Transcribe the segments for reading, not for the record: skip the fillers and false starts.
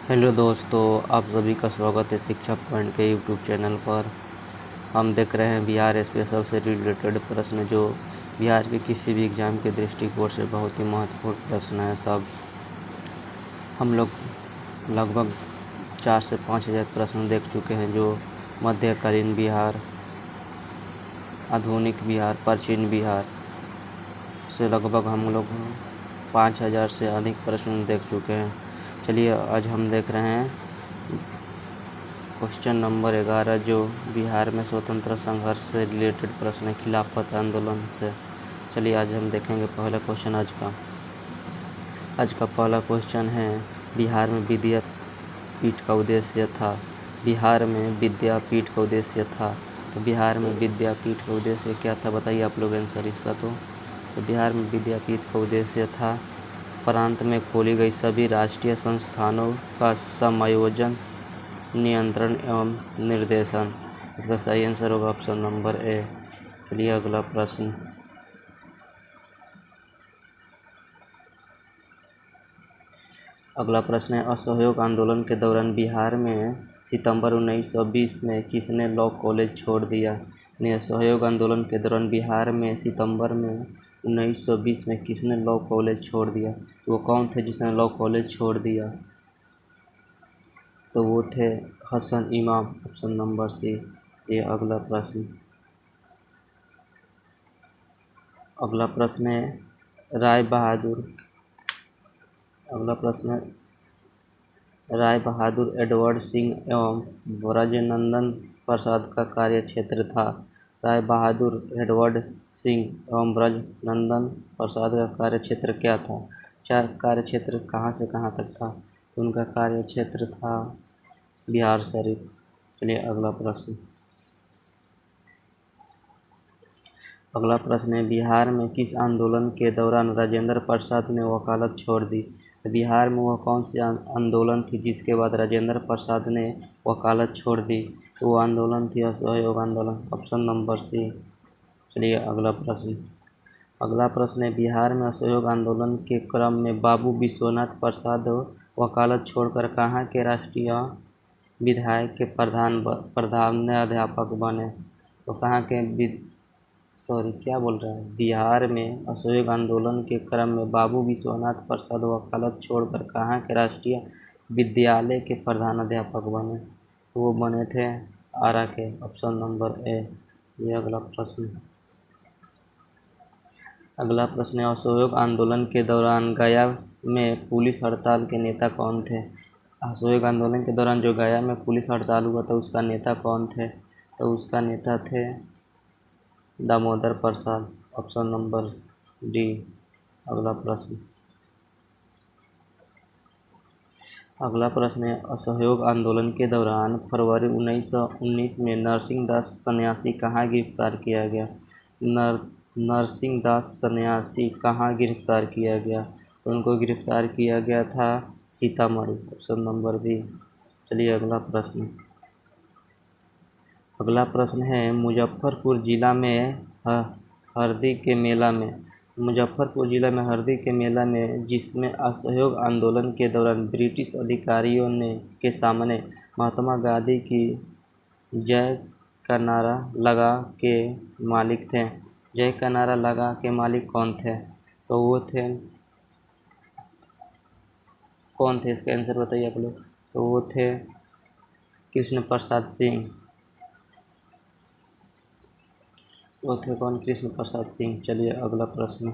Hello दोस्तों, आप सभी का स्वागत है शिक्षा पॉइंट के यूट्यूब चैनल पर। हम देख रहे हैं बिहार स्पेशल से रिलेटेड प्रश्न, जो बिहार के किसी भी एग्ज़ाम के दृष्टिकोण से बहुत ही महत्वपूर्ण प्रश्न है। सब हम लोग लगभग 4 से 5 हज़ार प्रश्न देख चुके हैं, जो मध्यकालीन बिहार, आधुनिक बिहार, प्राचीन बिहार से लगभग हम लोग 5,000 से अधिक प्रश्न देख चुके हैं। चलिए आज हम देख रहे हैं क्वेश्चन नंबर 11, जो बिहार में स्वतंत्रता संघर्ष से रिलेटेड प्रश्न है, खिलाफत आंदोलन से। चलिए आज हम देखेंगे पहला क्वेश्चन आज का पहला क्वेश्चन है, बिहार में विद्यापीठ का उद्देश्य था। बिहार में विद्यापीठ का उद्देश्य था, तो बिहार में विद्यापीठ का उद्देश्य क्या था, बताइए आप लोग आंसर इसका। तो बिहार में विद्यापीठ का उद्देश्य था प्रांत में खोली गई सभी राष्ट्रीय संस्थानों का समायोजन, नियंत्रण एवं निर्देशन। इसका सही आंसर होगा ऑप्शन नंबर ए। चलिए अगला प्रश्न है, असहयोग आंदोलन के दौरान बिहार में सितंबर 1920 में किसने लॉ कॉलेज छोड़ दिया। असहयोग आंदोलन के दौरान बिहार में सितंबर में 1920 में किसने लॉ कॉलेज छोड़ दिया। वो कौन थे जिसने लॉ कॉलेज छोड़ दिया, तो वो थे हसन इमाम, ऑप्शन नंबर सी। ये अगला प्रश्न है, राय बहादुर एडवर्ड सिंह एवं ब्रजनंदन प्रसाद का कार्यक्षेत्र था। राय बहादुर एडवर्ड सिंह एवं ब्रजनंदन प्रसाद का कार्यक्षेत्र क्या था। कार्यक्षेत्र कहाँ से कहाँ तक था, तो उनका कार्यक्षेत्र था बिहार शरीफ। चलिए अगला प्रश्न है, बिहार में किस आंदोलन के दौरान राजेंद्र प्रसाद ने वकालत छोड़ दी। तो बिहार में वह कौन सी आंदोलन थी जिसके बाद राजेंद्र प्रसाद ने वकालत छोड़ दी, तो वो आंदोलन थी असहयोग आंदोलन, ऑप्शन नंबर सी। चलिए अगला प्रश्न है, बिहार में असहयोग आंदोलन के क्रम में बाबू विश्वनाथ प्रसाद वकालत छोड़कर कहाँ के राष्ट्रीय विधायक के प्रधानाध्यापक बने। तो कहाँ के बिहार में असहयोग आंदोलन के क्रम में बाबू विश्वनाथ प्रसाद वकालत छोड़कर कहाँ के राष्ट्रीय विद्यालय के प्रधानाध्यापक बने, तो वो बने थे आरा के, ऑप्शन नंबर ए। ये अगला प्रश्न है, असहयोग आंदोलन के दौरान गया में पुलिस हड़ताल के नेता कौन थे। असहयोग आंदोलन के दौरान जो गया में पुलिस हड़ताल हुआ था, उसका नेता कौन थे, तो उसका नेता थे दामोदर प्रसाद, ऑप्शन नंबर डी। अगला प्रश्न है, असहयोग आंदोलन के दौरान फरवरी 1919 में नरसिंह दास सन्यासी कहाँ गिरफ्तार किया गया। नरसिंह दास सन्यासी कहाँ गिरफ्तार किया गया, तो उनको गिरफ्तार किया गया था सीतामढ़ी, ऑप्शन नंबर बी। चलिए अगला प्रश्न है, मुजफ्फरपुर जिला में हरदी के मेला में जिसमें असहयोग आंदोलन के दौरान ब्रिटिश अधिकारियों के सामने महात्मा गांधी की जय का नारा लगा के मालिक थे। जय का नारा लगा के मालिक कौन थे, तो वो थे, कौन थे, इसका आंसर बताइए आप लोग। तो वो थे कृष्ण प्रसाद सिंह। वो थे कौन, कृष्ण प्रसाद सिंह। चलिए अगला प्रश्न,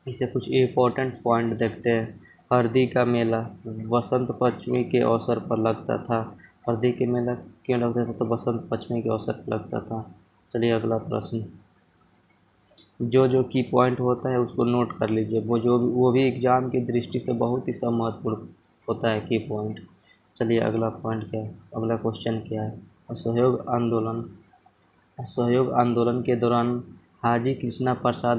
इसे कुछ इम्पोर्टेंट पॉइंट देखते हैं। हरदी का मेला बसंत पंचमी के अवसर पर लगता था। हरदी के मेला क्यों लगता था, तो बसंत पंचमी के अवसर पर लगता था। चलिए अगला प्रश्न, जो की पॉइंट होता है उसको नोट कर लीजिए, वो भी एग्जाम की दृष्टि से बहुत ही सब महत्वपूर्ण होता है की पॉइंट। चलिए अगला क्वेश्चन क्या है, असहयोग आंदोलन के दौरान हाजी कृष्णा प्रसाद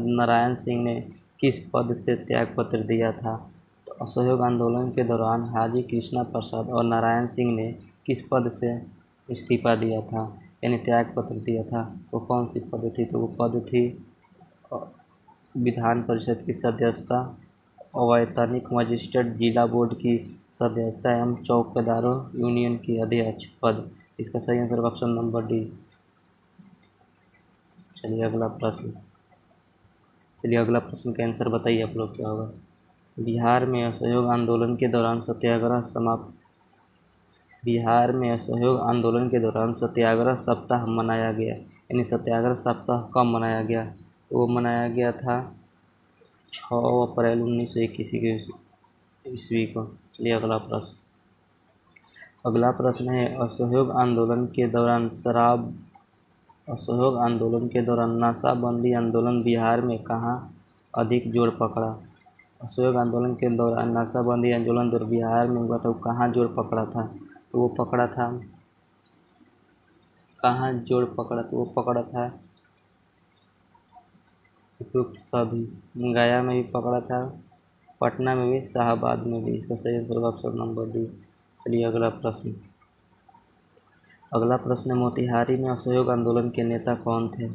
नारायण सिंह ने किस पद से त्यागपत्र दिया था। तो असहयोग आंदोलन के दौरान हाजी कृष्णा प्रसाद और नारायण सिंह ने किस पद से इस्तीफा दिया था, यानी त्यागपत्र दिया था। वो कौन सी पद थी, तो वो पद थी विधान परिषद की सदस्यता, अवैतनिक मजिस्ट्रेट, जिला बोर्ड की सदस्यता एवं चौकीदारों यूनियन की अध्यक्ष पद। इसका सही आंसर ऑप्शन नंबर डी। चलिए अगला प्रश्न का आंसर बताइए आप लोग क्या होगा। बिहार में असहयोग आंदोलन के दौरान सत्याग्रह सप्ताह मनाया गया, यानी सत्याग्रह सप्ताह कब मनाया गया? तो वो मनाया गया था 6 अप्रैल 1921 ईस्वी को। चलिए अगला प्रश्न है असहयोग आंदोलन नाशाबंदी आंदोलन बिहार में कहाँ अधिक जोर पकड़ा? असहयोग आंदोलन के दौरान नाशाबंदी आंदोलन बिहार में हुआ था, वो कहाँ जोर पकड़ा था? तो वो पकड़ा था उपयुक्त सभी, गया में भी पकड़ा था, पटना में भी, शाहबाद में भी। इसका सही आंसर ऑप्शन नंबर डी। चलिए अगला प्रश्न है मोतिहारी में असहयोग आंदोलन के नेता कौन थे?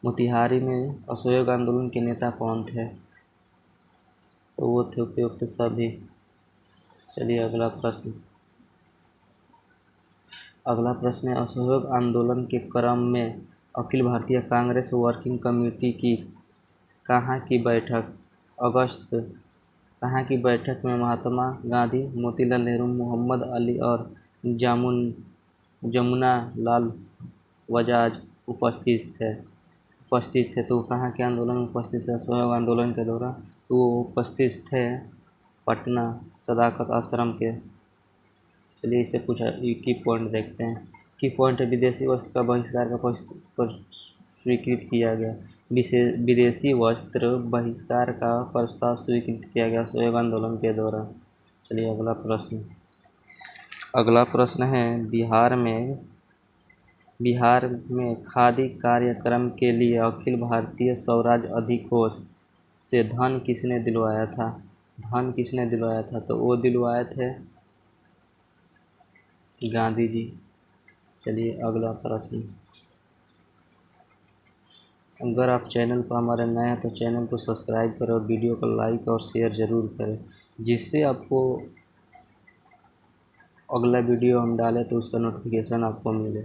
मोतिहारी में असहयोग आंदोलन के नेता कौन थे? तो वो थे उपयुक्त सभी। चलिए अगला प्रश्न है असहयोग आंदोलन के क्रम में अखिल भारतीय कांग्रेस वर्किंग कमेटी की कहाँ की बैठक में महात्मा गांधी, मोतीलाल नेहरू, मोहम्मद अली और जमुना लाल बजाज उपस्थित थे। तो कहाँ के आंदोलन में उपस्थित थे असहयोग आंदोलन के दौरान? तो वो उपस्थित थे पटना सदाकत आश्रम के। चलिए इससे कुछ की पॉइंट देखते हैं। की पॉइंट है विदेशी वस्त्र का बहिष्कार का स्वीकृत किया गया। विदेशी वस्त्र बहिष्कार का प्रस्ताव स्वीकृत किया गया असहयोग आंदोलन के दौरान। चलिए अगला प्रश्न है बिहार में खादी कार्यक्रम के लिए अखिल भारतीय स्वराज अधिकोष से धन किसने दिलवाया था? तो वो दिलवाए थे गांधी जी। चलिए अगला प्रश्न, अगर आप चैनल पर हमारे नए हैं तो चैनल को सब्सक्राइब करें और वीडियो को लाइक और शेयर ज़रूर करें, जिससे आपको अगला वीडियो हम डालें तो उसका नोटिफिकेशन आपको मिले।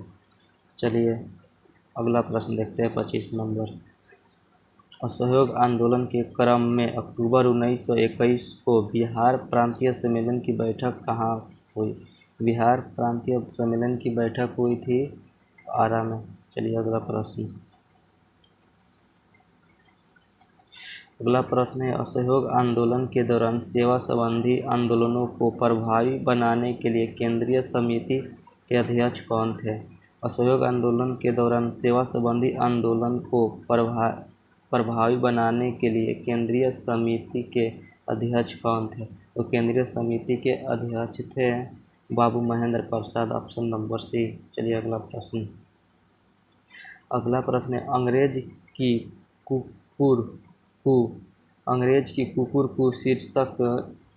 चलिए अगला प्रश्न देखते हैं 25 नंबर। असहयोग आंदोलन के क्रम में अक्टूबर 1921 को बिहार प्रांतीय सम्मेलन की बैठक कहाँ हुई? बिहार प्रांतीय सम्मेलन की बैठक हुई थी आरा में। चलिए अगला प्रश्न है असहयोग आंदोलन के दौरान सेवा संबंधी आंदोलनों को प्रभावी बनाने के लिए केंद्रीय समिति के अध्यक्ष कौन थे? असहयोग आंदोलन के दौरान सेवा संबंधी आंदोलन को प्रभावी बनाने के लिए केंद्रीय समिति के अध्यक्ष कौन थे? तो केंद्रीय समिति के अध्यक्ष थे बाबू Mahendra Prasad, option number C. चलिए अगला प्रश्न है अंग्रेज की कुकुर को शीर्षक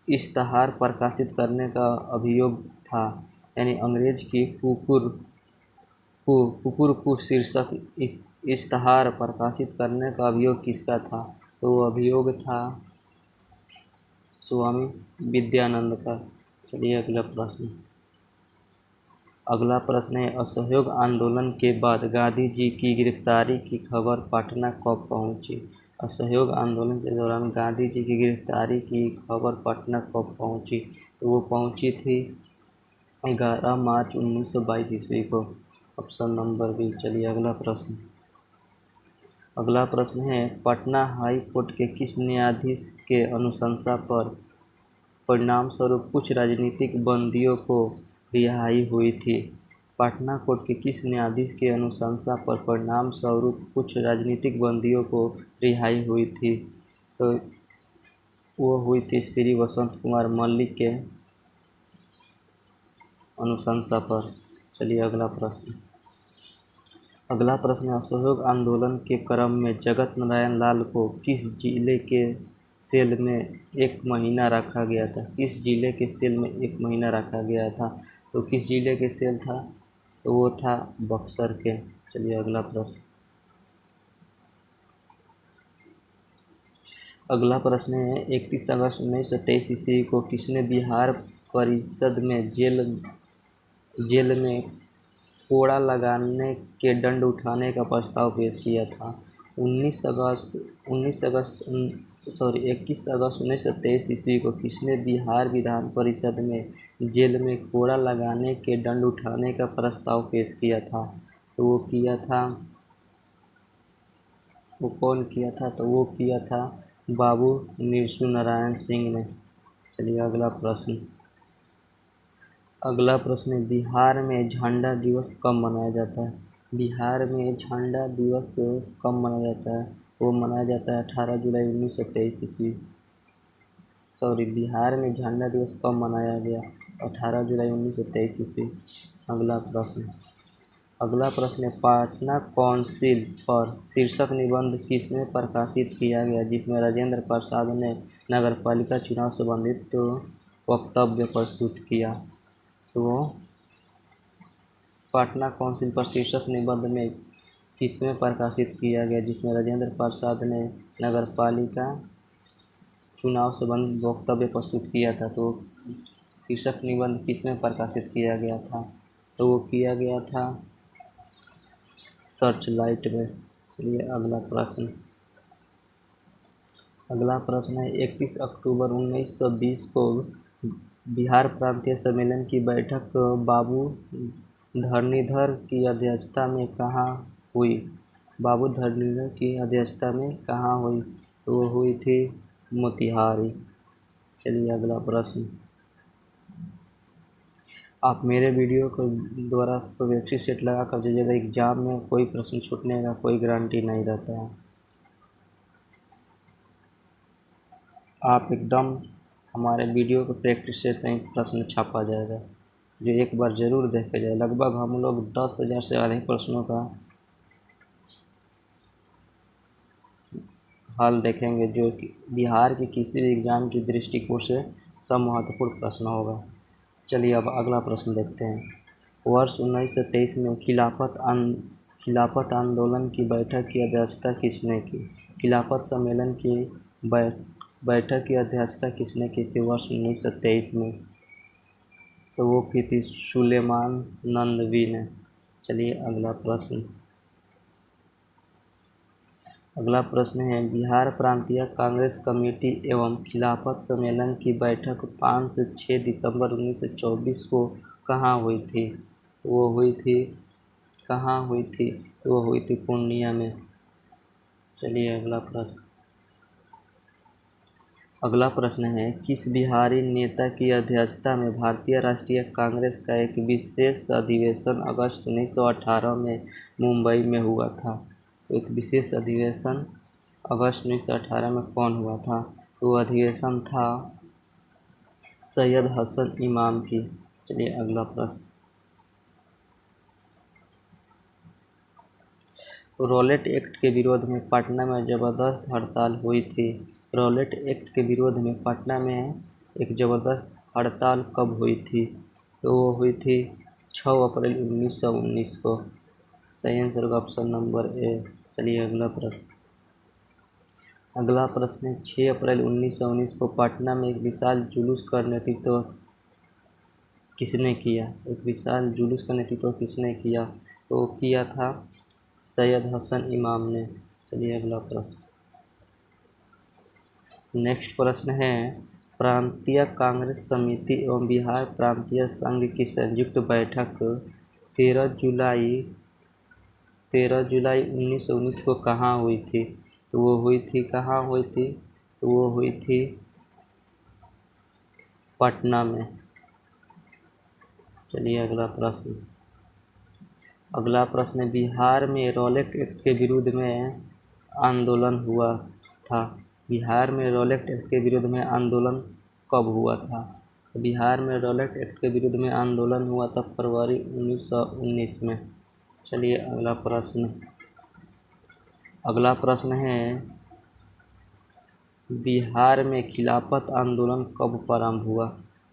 इश्तहार प्रकाशित करने का अभियोग था, यानी अंग्रेज की कुकुर को शीर्षक इश्तहार प्रकाशित करने का अभियोग किसका था? तो वो अभियोग था स्वामी विद्यानंद का। चलिए अगला प्रश्न है असहयोग आंदोलन के बाद गांधी जी की गिरफ्तारी की खबर पटना कब पहुंची? असहयोग आंदोलन के दौरान गांधी जी की गिरफ्तारी की खबर पटना कब पहुंची? तो वो पहुंची थी 11 मार्च 1922 ईस्वी को, ऑप्शन नंबर बी। चलिए अगला प्रश्न है पटना हाई कोर्ट के किस न्यायाधीश के अनुशंसा पर परिणाम स्वरूप कुछ राजनीतिक बंदियों को रिहाई हुई थी? पटना कोर्ट के किस न्यायाधीश के अनुशंसा पर परिणाम स्वरूप कुछ राजनीतिक बंदियों को रिहाई हुई थी? तो वो हुई थी श्री वसंत कुमार मल्लिक के अनुशंसा पर। चलिए अगला प्रश्न असहयोग आंदोलन के क्रम में जगत नारायण लाल को किस जिले के सेल में 1 महीना रखा गया था? किस जिले के सेल में 1 महीना रखा गया था? तो किस जिले के सेल था? तो वो था बक्सर के। चलिए अगला प्रश्न है 31 अगस्त 1923 ईस्वी को किसने बिहार परिषद में जेल में कोड़ा लगाने के दंड उठाने का प्रस्ताव पेश किया था? 21 अगस्त 1923 ईस्वी को किसने बिहार विधान परिषद में जेल में कोड़ा लगाने के दंड उठाने का प्रस्ताव पेश किया था? तो वो कौन किया था? तो वो किया था बाबू निरसु नारायण सिंह ने। चलिए अगला प्रश्न बिहार में झंडा दिवस कब मनाया जाता है? बिहार में झंडा दिवस कब मनाया जाता है? वो मनाया जाता है 18 जुलाई 1923 ईस्वी। बिहार में झंडा दिवस कब मनाया गया? 18 जुलाई 1923 ईस्वी। अगला प्रश्न है पाटना काउंसिल पर शीर्षक निबंध किसमें प्रकाशित किया गया जिसमें राजेंद्र प्रसाद ने नगरपालिका चुनाव संबंधित वक्तव्य प्रस्तुत किया? तो पाटना काउंसिल पर शीर्षक निबंध में किसमें प्रकाशित किया गया जिसमें राजेंद्र प्रसाद ने नगरपालिका चुनाव संबंधित वक्तव्य प्रस्तुत किया था? तो शीर्षक निबंध किसमें प्रकाशित किया गया था? तो वो किया गया था सर्चलाइट में। चलिए अगला प्रश्न है 31 अक्टूबर 1920 को बिहार प्रांतीय सम्मेलन की बैठक बाबू धरणीधर की अध्यक्षता में कहाँ हुई? बाबू धरणीधर की अध्यक्षता में कहाँ हुई? तो वो हुई थी मोतिहारी। चलिए अगला प्रश्न, आप मेरे वीडियो को द्वारा प्रोवेक्सी सेट लगा कर दीजिएगा। एग्जाम में कोई प्रश्न छूटने का कोई गारंटी नहीं रहता है। आप एकदम हमारे वीडियो को प्रैक्टिस सेट से ही प्रश्न छापा जाएगा, जो एक बार ज़रूर देखे जाए। लगभग हम लोग 10,000 से अधिक प्रश्नों का हल देखेंगे, जो कि बिहार के किसी भी एग्ज़ाम की दृष्टिकोण से सब महत्वपूर्ण प्रश्न होगा। चलिए अब अगला प्रश्न देखते हैं। वर्ष 1923 में खिलाफत आंदोलन की बैठक की अध्यक्षता किसने की? खिलाफत सम्मेलन की बैठक की अध्यक्षता किसने की थी वर्ष 1923 में? तो वो की थी सुलेमान नंदवी ने। चलिए अगला प्रश्न है बिहार प्रांतीय कांग्रेस कमेटी एवं खिलाफत सम्मेलन की बैठक 5 से 6 दिसंबर 1924 को कहाँ हुई थी? वो हुई थी कहाँ हुई थी? वो हुई थी पूर्णिया में। चलिए अगला प्रश्न है किस बिहारी नेता की अध्यक्षता में भारतीय राष्ट्रीय कांग्रेस का एक विशेष अधिवेशन अगस्त 1918 में मुंबई में हुआ था? तो एक विशेष अधिवेशन अगस्त 1918 में कौन हुआ था? तो अधिवेशन था सैयद हसन इमाम की। चलिए अगला प्रश्न, रॉलेट एक्ट के विरोध में पटना में ज़बरदस्त हड़ताल हुई थी। रॉलेट एक्ट के विरोध में पटना में एक ज़बरदस्त हड़ताल कब हुई थी? तो वो हुई थी 6 अप्रैल 1919 को। सही आंसर होगा ऑप्शन नंबर ए। चलिए अगला प्रश्न है 6 अप्रैल 1919 को पटना में एक विशाल जुलूस का नेतृत्व किसने किया? एक विशाल जुलूस का नेतृत्व किसने किया? तो किया था सैयद हसन इमाम ने। चलिए अगला प्रश्न, नेक्स्ट प्रश्न है प्रांतीय कांग्रेस समिति एवं बिहार प्रांतीय संघ की संयुक्त बैठक 13 जुलाई 1919 को कहाँ हुई थी? तो वो हुई थी कहाँ हुई थी? तो वो हुई थी पटना में। चलिए अगला प्रश्न बिहार में रॉलेट एक्ट के विरुद्ध में आंदोलन हुआ था। बिहार में रॉलेट एक्ट के विरुद्ध में आंदोलन कब हुआ था? बिहार में रॉलेट एक्ट के विरुद्ध में आंदोलन हुआ था फरवरी 1919 में। चलिए अगला प्रश्न है बिहार में खिलाफत आंदोलन कब प्रारंभ हुआ?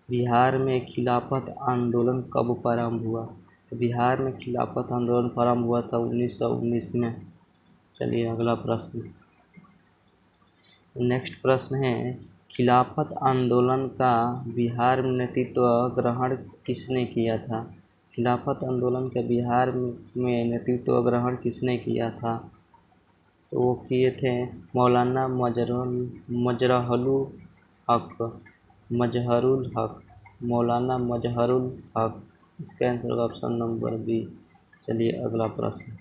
बिहार में खिलाफत आंदोलन कब प्रारंभ हुआ? तो बिहार में खिलाफत आंदोलन प्रारंभ हुआ था 1919 में। चलिए अगला प्रश्न, नेक्स्ट प्रश्न है, खिलाफत आंदोलन का बिहार में नेतृत्व ग्रहण किसने किया था? खिलाफत आंदोलन का बिहार में नेतृत्व ग्रहण किसने किया था? तो वो किए थे मौलाना मजहरुल हक, मौलाना मजहरुल हक। इसका आंसर होगा ऑप्शन नंबर बी। चलिए अगला प्रश्न।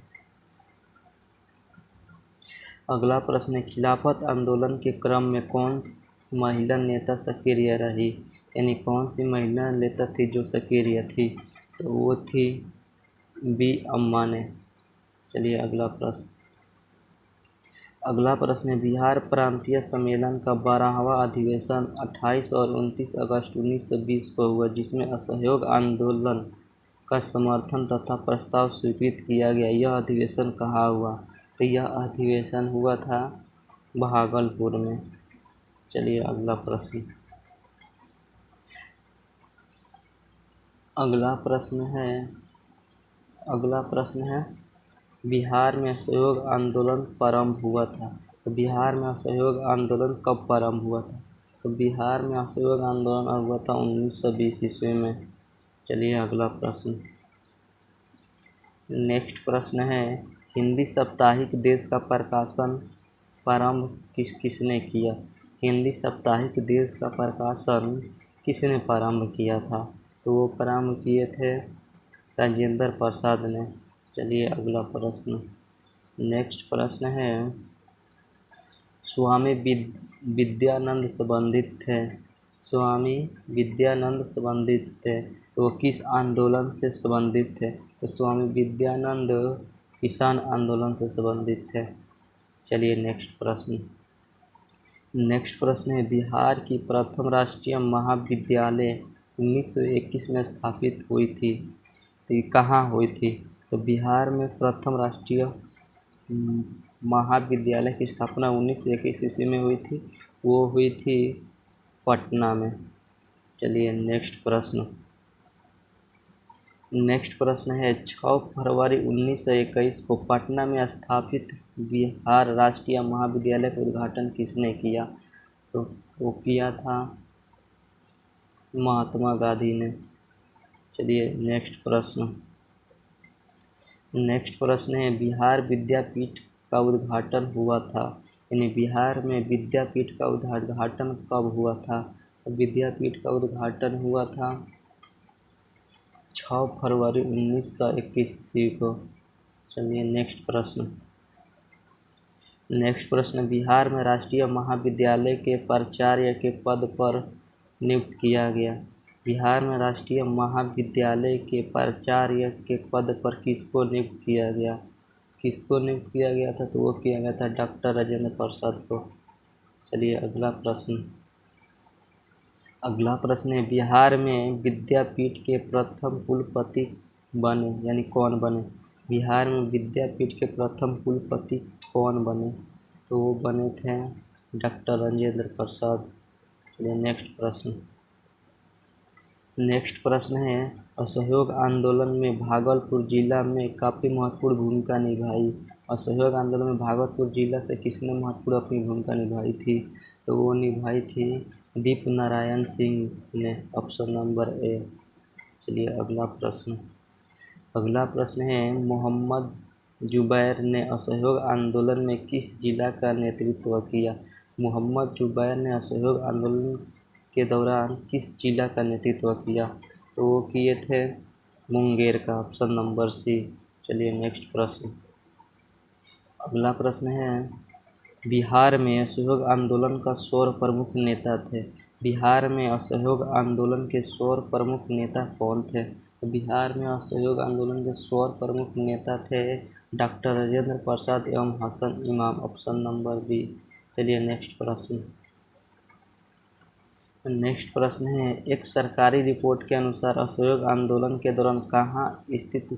अगला प्रश्न है, खिलाफत आंदोलन के क्रम में कौन महिला नेता सक्रिय रही? यानी कौन सी महिला नेता थी जो सक्रिय थी? तो वो थी बी अम्मा ने। चलिए अगला प्रश्न। अगला प्रश्न है, बिहार प्रांतीय सम्मेलन का 12वां अधिवेशन 28 और 29 अगस्त 1920 को हुआ, जिसमें असहयोग आंदोलन का समर्थन तथा प्रस्ताव स्वीकृत किया गया। यह अधिवेशन कहाँ हुआ? तो यह अधिवेशन हुआ था भागलपुर में। चलिए अगला प्रश्न। अगला प्रश्न है बिहार में असहयोग आंदोलन प्रारंभ हुआ था। तो बिहार में असहयोग आंदोलन कब प्रारंभ हुआ था? तो बिहार में असहयोग आंदोलन हुआ था 1920 ईस्वी में। चलिए अगला प्रश्न। नेक्स्ट प्रश्न है, हिंदी साप्ताहिक देश का प्रकाशन प्रारंभ किसने किया? हिंदी साप्ताहिक देश का प्रकाशन किसने प्रारंभ किया था? तो वो प्रारंभ किए थे राजेंद्र प्रसाद ने। चलिए अगला प्रश्न। नेक्स्ट प्रश्न है, स्वामी विद्यानंद संबंधित थे। स्वामी विद्यानंद संबंधित थे, तो वो किस आंदोलन से संबंधित थे? तो स्वामी विद्यानंद किसान आंदोलन से संबंधित थे। चलिए नेक्स्ट प्रश्न। नेक्स्ट प्रश्न है, बिहार की प्रथम राष्ट्रीय महाविद्यालय 1921 में स्थापित हुई थी। तो ये कहाँ हुई थी? तो बिहार में प्रथम राष्ट्रीय महाविद्यालय की स्थापना 1921 ईस्वी में हुई थी। वो हुई थी पटना में। चलिए नेक्स्ट प्रश्न। नेक्स्ट प्रश्न है, 6 फरवरी 1921 को पटना में स्थापित बिहार राष्ट्रीय महाविद्यालय का उद्घाटन किसने किया? तो वो किया था महात्मा गांधी ने। चलिए नेक्स्ट प्रश्न। नेक्स्ट प्रश्न है, बिहार विद्यापीठ का उद्घाटन हुआ था। यानी बिहार में विद्यापीठ का उद्घाटन कब हुआ था? तो विद्यापीठ का उद्घाटन हुआ था 6 फरवरी 1921 ईस्वी को। चलिए नेक्स्ट प्रश्न। नेक्स्ट प्रश्न, बिहार में राष्ट्रीय महाविद्यालय के प्राचार्य के पद पर नियुक्त किया गया। बिहार में राष्ट्रीय महाविद्यालय के प्राचार्य के पद पर किसको नियुक्त किया गया? किसको नियुक्त किया गया था? तो वो किया गया था डॉक्टर राजेंद्र प्रसाद को। चलिए अगला प्रश्न। अगला प्रश्न है, बिहार में विद्यापीठ के प्रथम कुलपति बने, यानी कौन बने? बिहार में विद्यापीठ के प्रथम कुलपति कौन बने? तो वो बने थे डॉक्टर राजेंद्र प्रसाद। चलिए नेक्स्ट प्रश्न। नेक्स्ट प्रश्न है, असहयोग आंदोलन में भागलपुर जिला में काफ़ी महत्वपूर्ण भूमिका निभाई। असहयोग आंदोलन में भागलपुर जिला से किसने महत्वपूर्ण अपनी भूमिका निभाई थी? तो वो निभाई थी दीप नारायण सिंह ने। Option number A. चलिए अगला प्रश्न। अगला प्रश्न है, मोहम्मद जुबैर ने असहयोग आंदोलन में किस जिला का नेतृत्व किया? मोहम्मद जुबैर ने असहयोग आंदोलन के दौरान किस जिला का नेतृत्व किया? तो वो किए थे मुंगेर का। Option number C. चलिए नेक्स्ट प्रश्न। अगला प्रश्न है, बिहार में असहयोग आंदोलन का 16 प्रमुख नेता थे। बिहार में असहयोग आंदोलन के 16 प्रमुख नेता कौन थे? तो बिहार में असहयोग आंदोलन के 16 प्रमुख नेता थे डॉक्टर राजेंद्र प्रसाद एवं Hasan Imam. Option number B. चलिए नेक्स्ट प्रश्न। नेक्स्ट प्रश्न है, एक सरकारी रिपोर्ट के अनुसार असहयोग आंदोलन के दौरान कहाँ स्थिति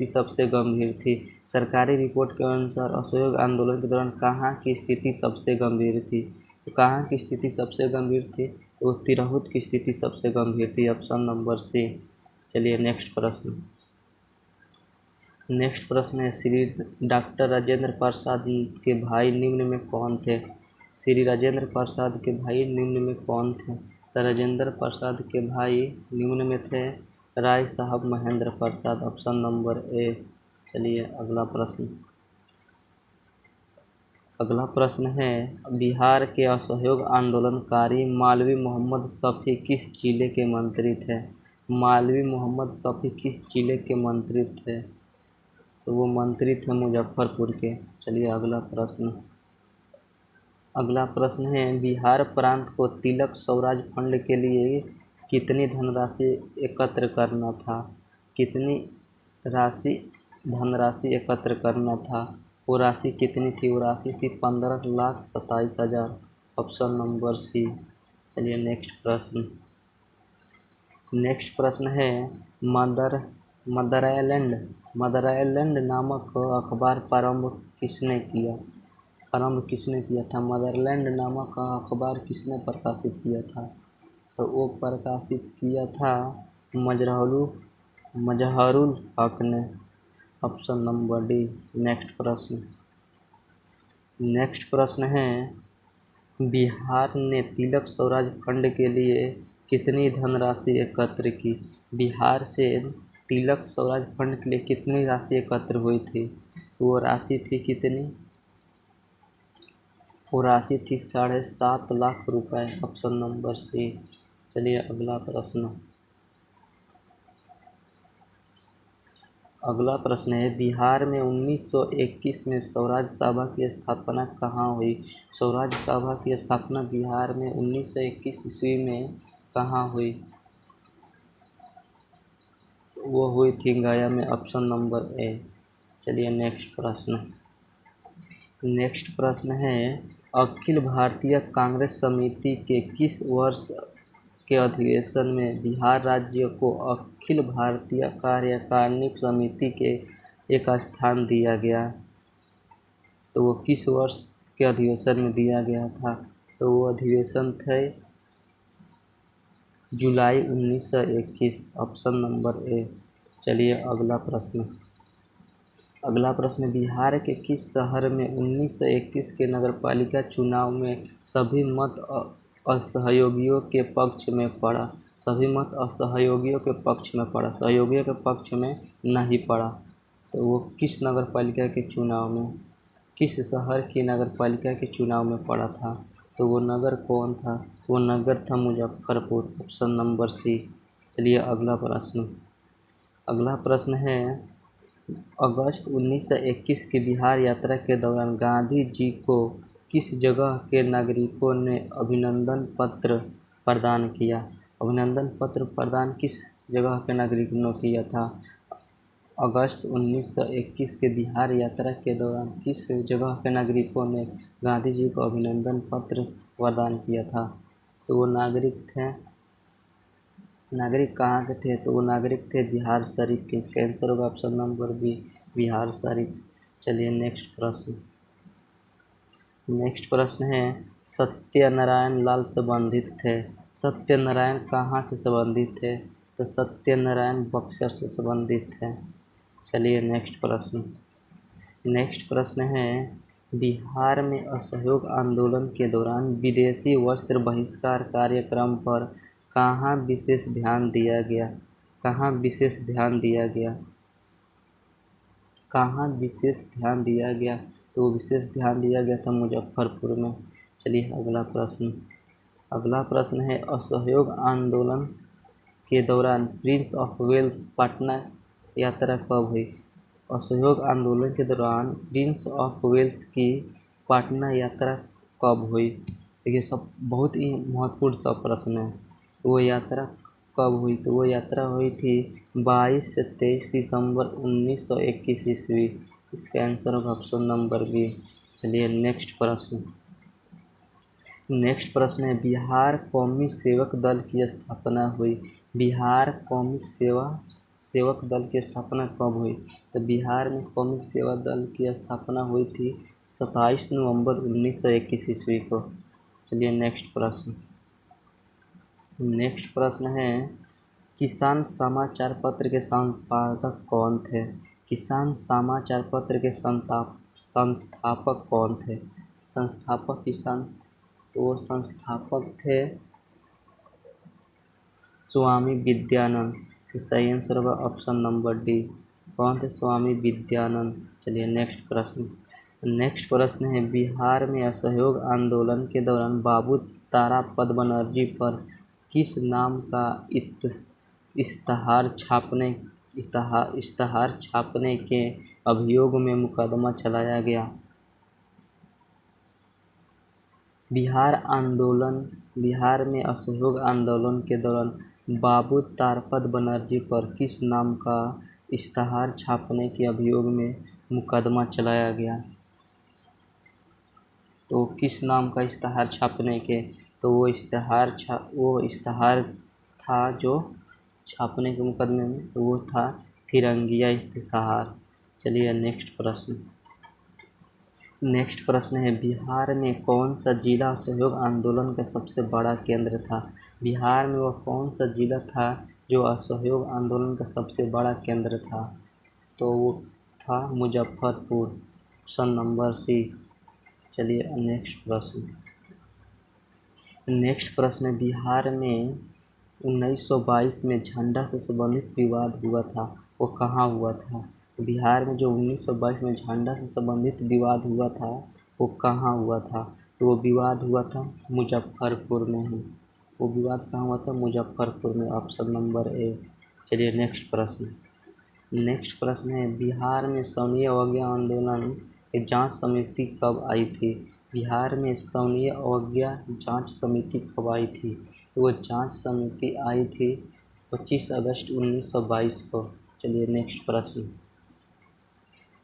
सबसे गंभीर थी? सरकारी रिपोर्ट के अनुसार असहयोग आंदोलन के दौरान कहाँ की स्थिति सबसे गंभीर थी? तो कहाँ की स्थिति सबसे गंभीर थी? तो तिरहुत की स्थिति सबसे गंभीर थी। Option number C. चलिए नेक्स्ट प्रश्न। नेक्स्ट प्रश्न है श्री डॉक्टर राजेंद्र प्रसाद के भाई निम्न में कौन थे। श्री राजेंद्र प्रसाद के भाई निम्न में कौन थे। तो राजेंद्र प्रसाद के भाई निम्न में थे राय साहब Mahendra Prasad, option number A. चलिए अगला प्रश्न है बिहार के असहयोग आंदोलनकारी मौलवी मोहम्मद शफी किस जिले के मंत्री थे। मौलवी मोहम्मद शफी किस जिले के मंत्री थे। तो वो मंत्री थे मुजफ्फरपुर के। चलिए अगला प्रश्न है बिहार प्रांत को तिलक स्वराज फंड के लिए कितनी धनराशि एकत्र करना था। कितनी धनराशि एकत्र करना था। वो राशि कितनी थी। वो राशि थी 15,27,000, ऑप्शन नंबर सी। चलिए नेक्स्ट प्रश्न है मदरलैंड नामक अखबार प्रारंभ किसने किया था। मदरलैंड नामक अखबार किसने प्रकाशित किया था। तो वो प्रकाशित किया था मजहरुल हक ने, ऑप्शन नंबर डी। नेक्स्ट प्रश्न है बिहार ने तिलक स्वराज फंड के लिए कितनी धनराशि एकत्र की। बिहार से तिलक स्वराज फंड के लिए कितनी राशि एकत्र हुई थी। तो वो राशि थी कितनी। वो राशि थी 7.5 लाख रुपए, ऑप्शन नंबर सी। चलिए अगला प्रश्न है बिहार में 1921 में स्वराज सभा की स्थापना कहाँ हुई। स्वराज सभा की स्थापना बिहार में 1921 ईस्वी में कहाँ हुई। वो हुई थी गया में, ऑप्शन नंबर ए। चलिए नेक्स्ट प्रश्न है अखिल भारतीय कांग्रेस समिति के किस वर्ष के अधिवेशन में बिहार राज्य को अखिल भारतीय कार्यकारिणी समिति के एक स्थान दिया गया। तो वो किस वर्ष के अधिवेशन में दिया गया था। तो वो अधिवेशन थे जुलाई 1921, ऑप्शन नंबर ए। चलिए अगला प्रश्न बिहार के किस शहर में 1921 के नगरपालिका चुनाव में सभी मत असहयोगियों के पक्ष में पड़ा। सहयोगियों के पक्ष में नहीं पड़ा। तो वो किस नगरपालिका के चुनाव में, किस शहर की नगरपालिका के चुनाव में पड़ा था। तो वो नगर कौन था। वो नगर था मुजफ्फरपुर, ऑप्शन नंबर सी। चलिए अगला प्रश्न है अगस्त 1921 की बिहार यात्रा के दौरान गांधी जी को किस जगह के नागरिकों ने अभिनंदन पत्र प्रदान किया। अभिनंदन पत्र प्रदान किस जगह के नागरिकों ने किया था। अगस्त 1921 के बिहार यात्रा के दौरान किस जगह के नागरिकों ने गांधी जी को अभिनंदन पत्र प्रदान किया था। तो वो नागरिक कहाँ के थे। तो वो नागरिक थे बिहार शरीफ के। इसका आंसर होगा option number B, Bihar Sharif. चलिए नेक्स्ट प्रश्न है सत्यनारायण लाल संबंधित थे। सत्यनारायण कहाँ से संबंधित थे। तो सत्यनारायण बक्सर से संबंधित थे। चलिए नेक्स्ट प्रश्न है बिहार में असहयोग आंदोलन के दौरान विदेशी वस्त्र बहिष्कार कार्यक्रम पर कहाँ विशेष ध्यान दिया गया। तो विशेष ध्यान दिया गया था मुजफ्फरपुर में। चलिए अगला प्रश्न है असहयोग आंदोलन के दौरान प्रिंस ऑफ वेल्स पटना यात्रा कब हुई। असहयोग आंदोलन के दौरान प्रिंस ऑफ वेल्स की पटना यात्रा कब हुई। देखिए सब बहुत ही महत्वपूर्ण सब प्रश्न है। वो यात्रा कब हुई। तो वो यात्रा हुई थी 22 से 23 दिसंबर 1921 ईस्वी। इसका आंसर होगा ऑप्शन नंबर बी। चलिए नेक्स्ट प्रश्न है बिहार कौमी सेवक दल की स्थापना हुई। बिहार कौमी सेवक दल की स्थापना कब हुई। तो बिहार में कौमी सेवा दल की स्थापना हुई थी 27 नवंबर 1921 ईस्वी को। चलिए नेक्स्ट प्रश्न है किसान समाचार पत्र के संपादक कौन थे। किसान समाचार पत्र के संस्थापक कौन थे? संस्थापक किसान, तो वो संस्थापक थे स्वामी विद्यानंद। तो सही आंसर होगा ऑप्शन नंबर डी। कौन थे? स्वामी विद्यानंद। चलिए नेक्स्ट प्रश्न है, बिहार में असहयोग आंदोलन के दौरान बाबू तारापद बनर्जी पर किस नाम का इश्तहार छापने के अभियोग में मुकदमा चलाया गया? बिहार में असहयोग आंदोलन के दौरान बाबू तारापद बनर्जी पर किस नाम का इश्तहार छापने के अभियोग में मुकदमा चलाया गया? तो किस नाम का इश्तहार छापने के, तो वो इश्तहार था जो छापने के मुकदमे में, तो वो था फिरंगिया इश्तहार। चलिए नेक्स्ट प्रश्न है, बिहार में कौन सा जिला असहयोग आंदोलन का सबसे बड़ा केंद्र था? बिहार में वह कौन सा जिला था जो असहयोग आंदोलन का सबसे बड़ा केंद्र था? तो वो था मुजफ्फरपुर, ऑप्शन नंबर सी। चलिए नेक्स्ट प्रश्न, बिहार में 1922 में झंडा से संबंधित विवाद हुआ था, वो कहाँ हुआ था? बिहार में जो 1922 में झंडा से संबंधित विवाद हुआ था, वो कहाँ हुआ था? तो वो विवाद हुआ था मुजफ्फरपुर में ही। वो विवाद कहाँ हुआ था? मुजफ्फरपुर में, ऑप्शन नंबर ए। चलिए नेक्स्ट प्रश्न है, बिहार में सवर्ण अवज्ञा आंदोलन की जांच समिति कब आई थी? बिहार में सवर्ण अवज्ञा जांच समिति कब आई थी? तो वो जांच समिति आई थी 25 अगस्त 1922 को। चलिए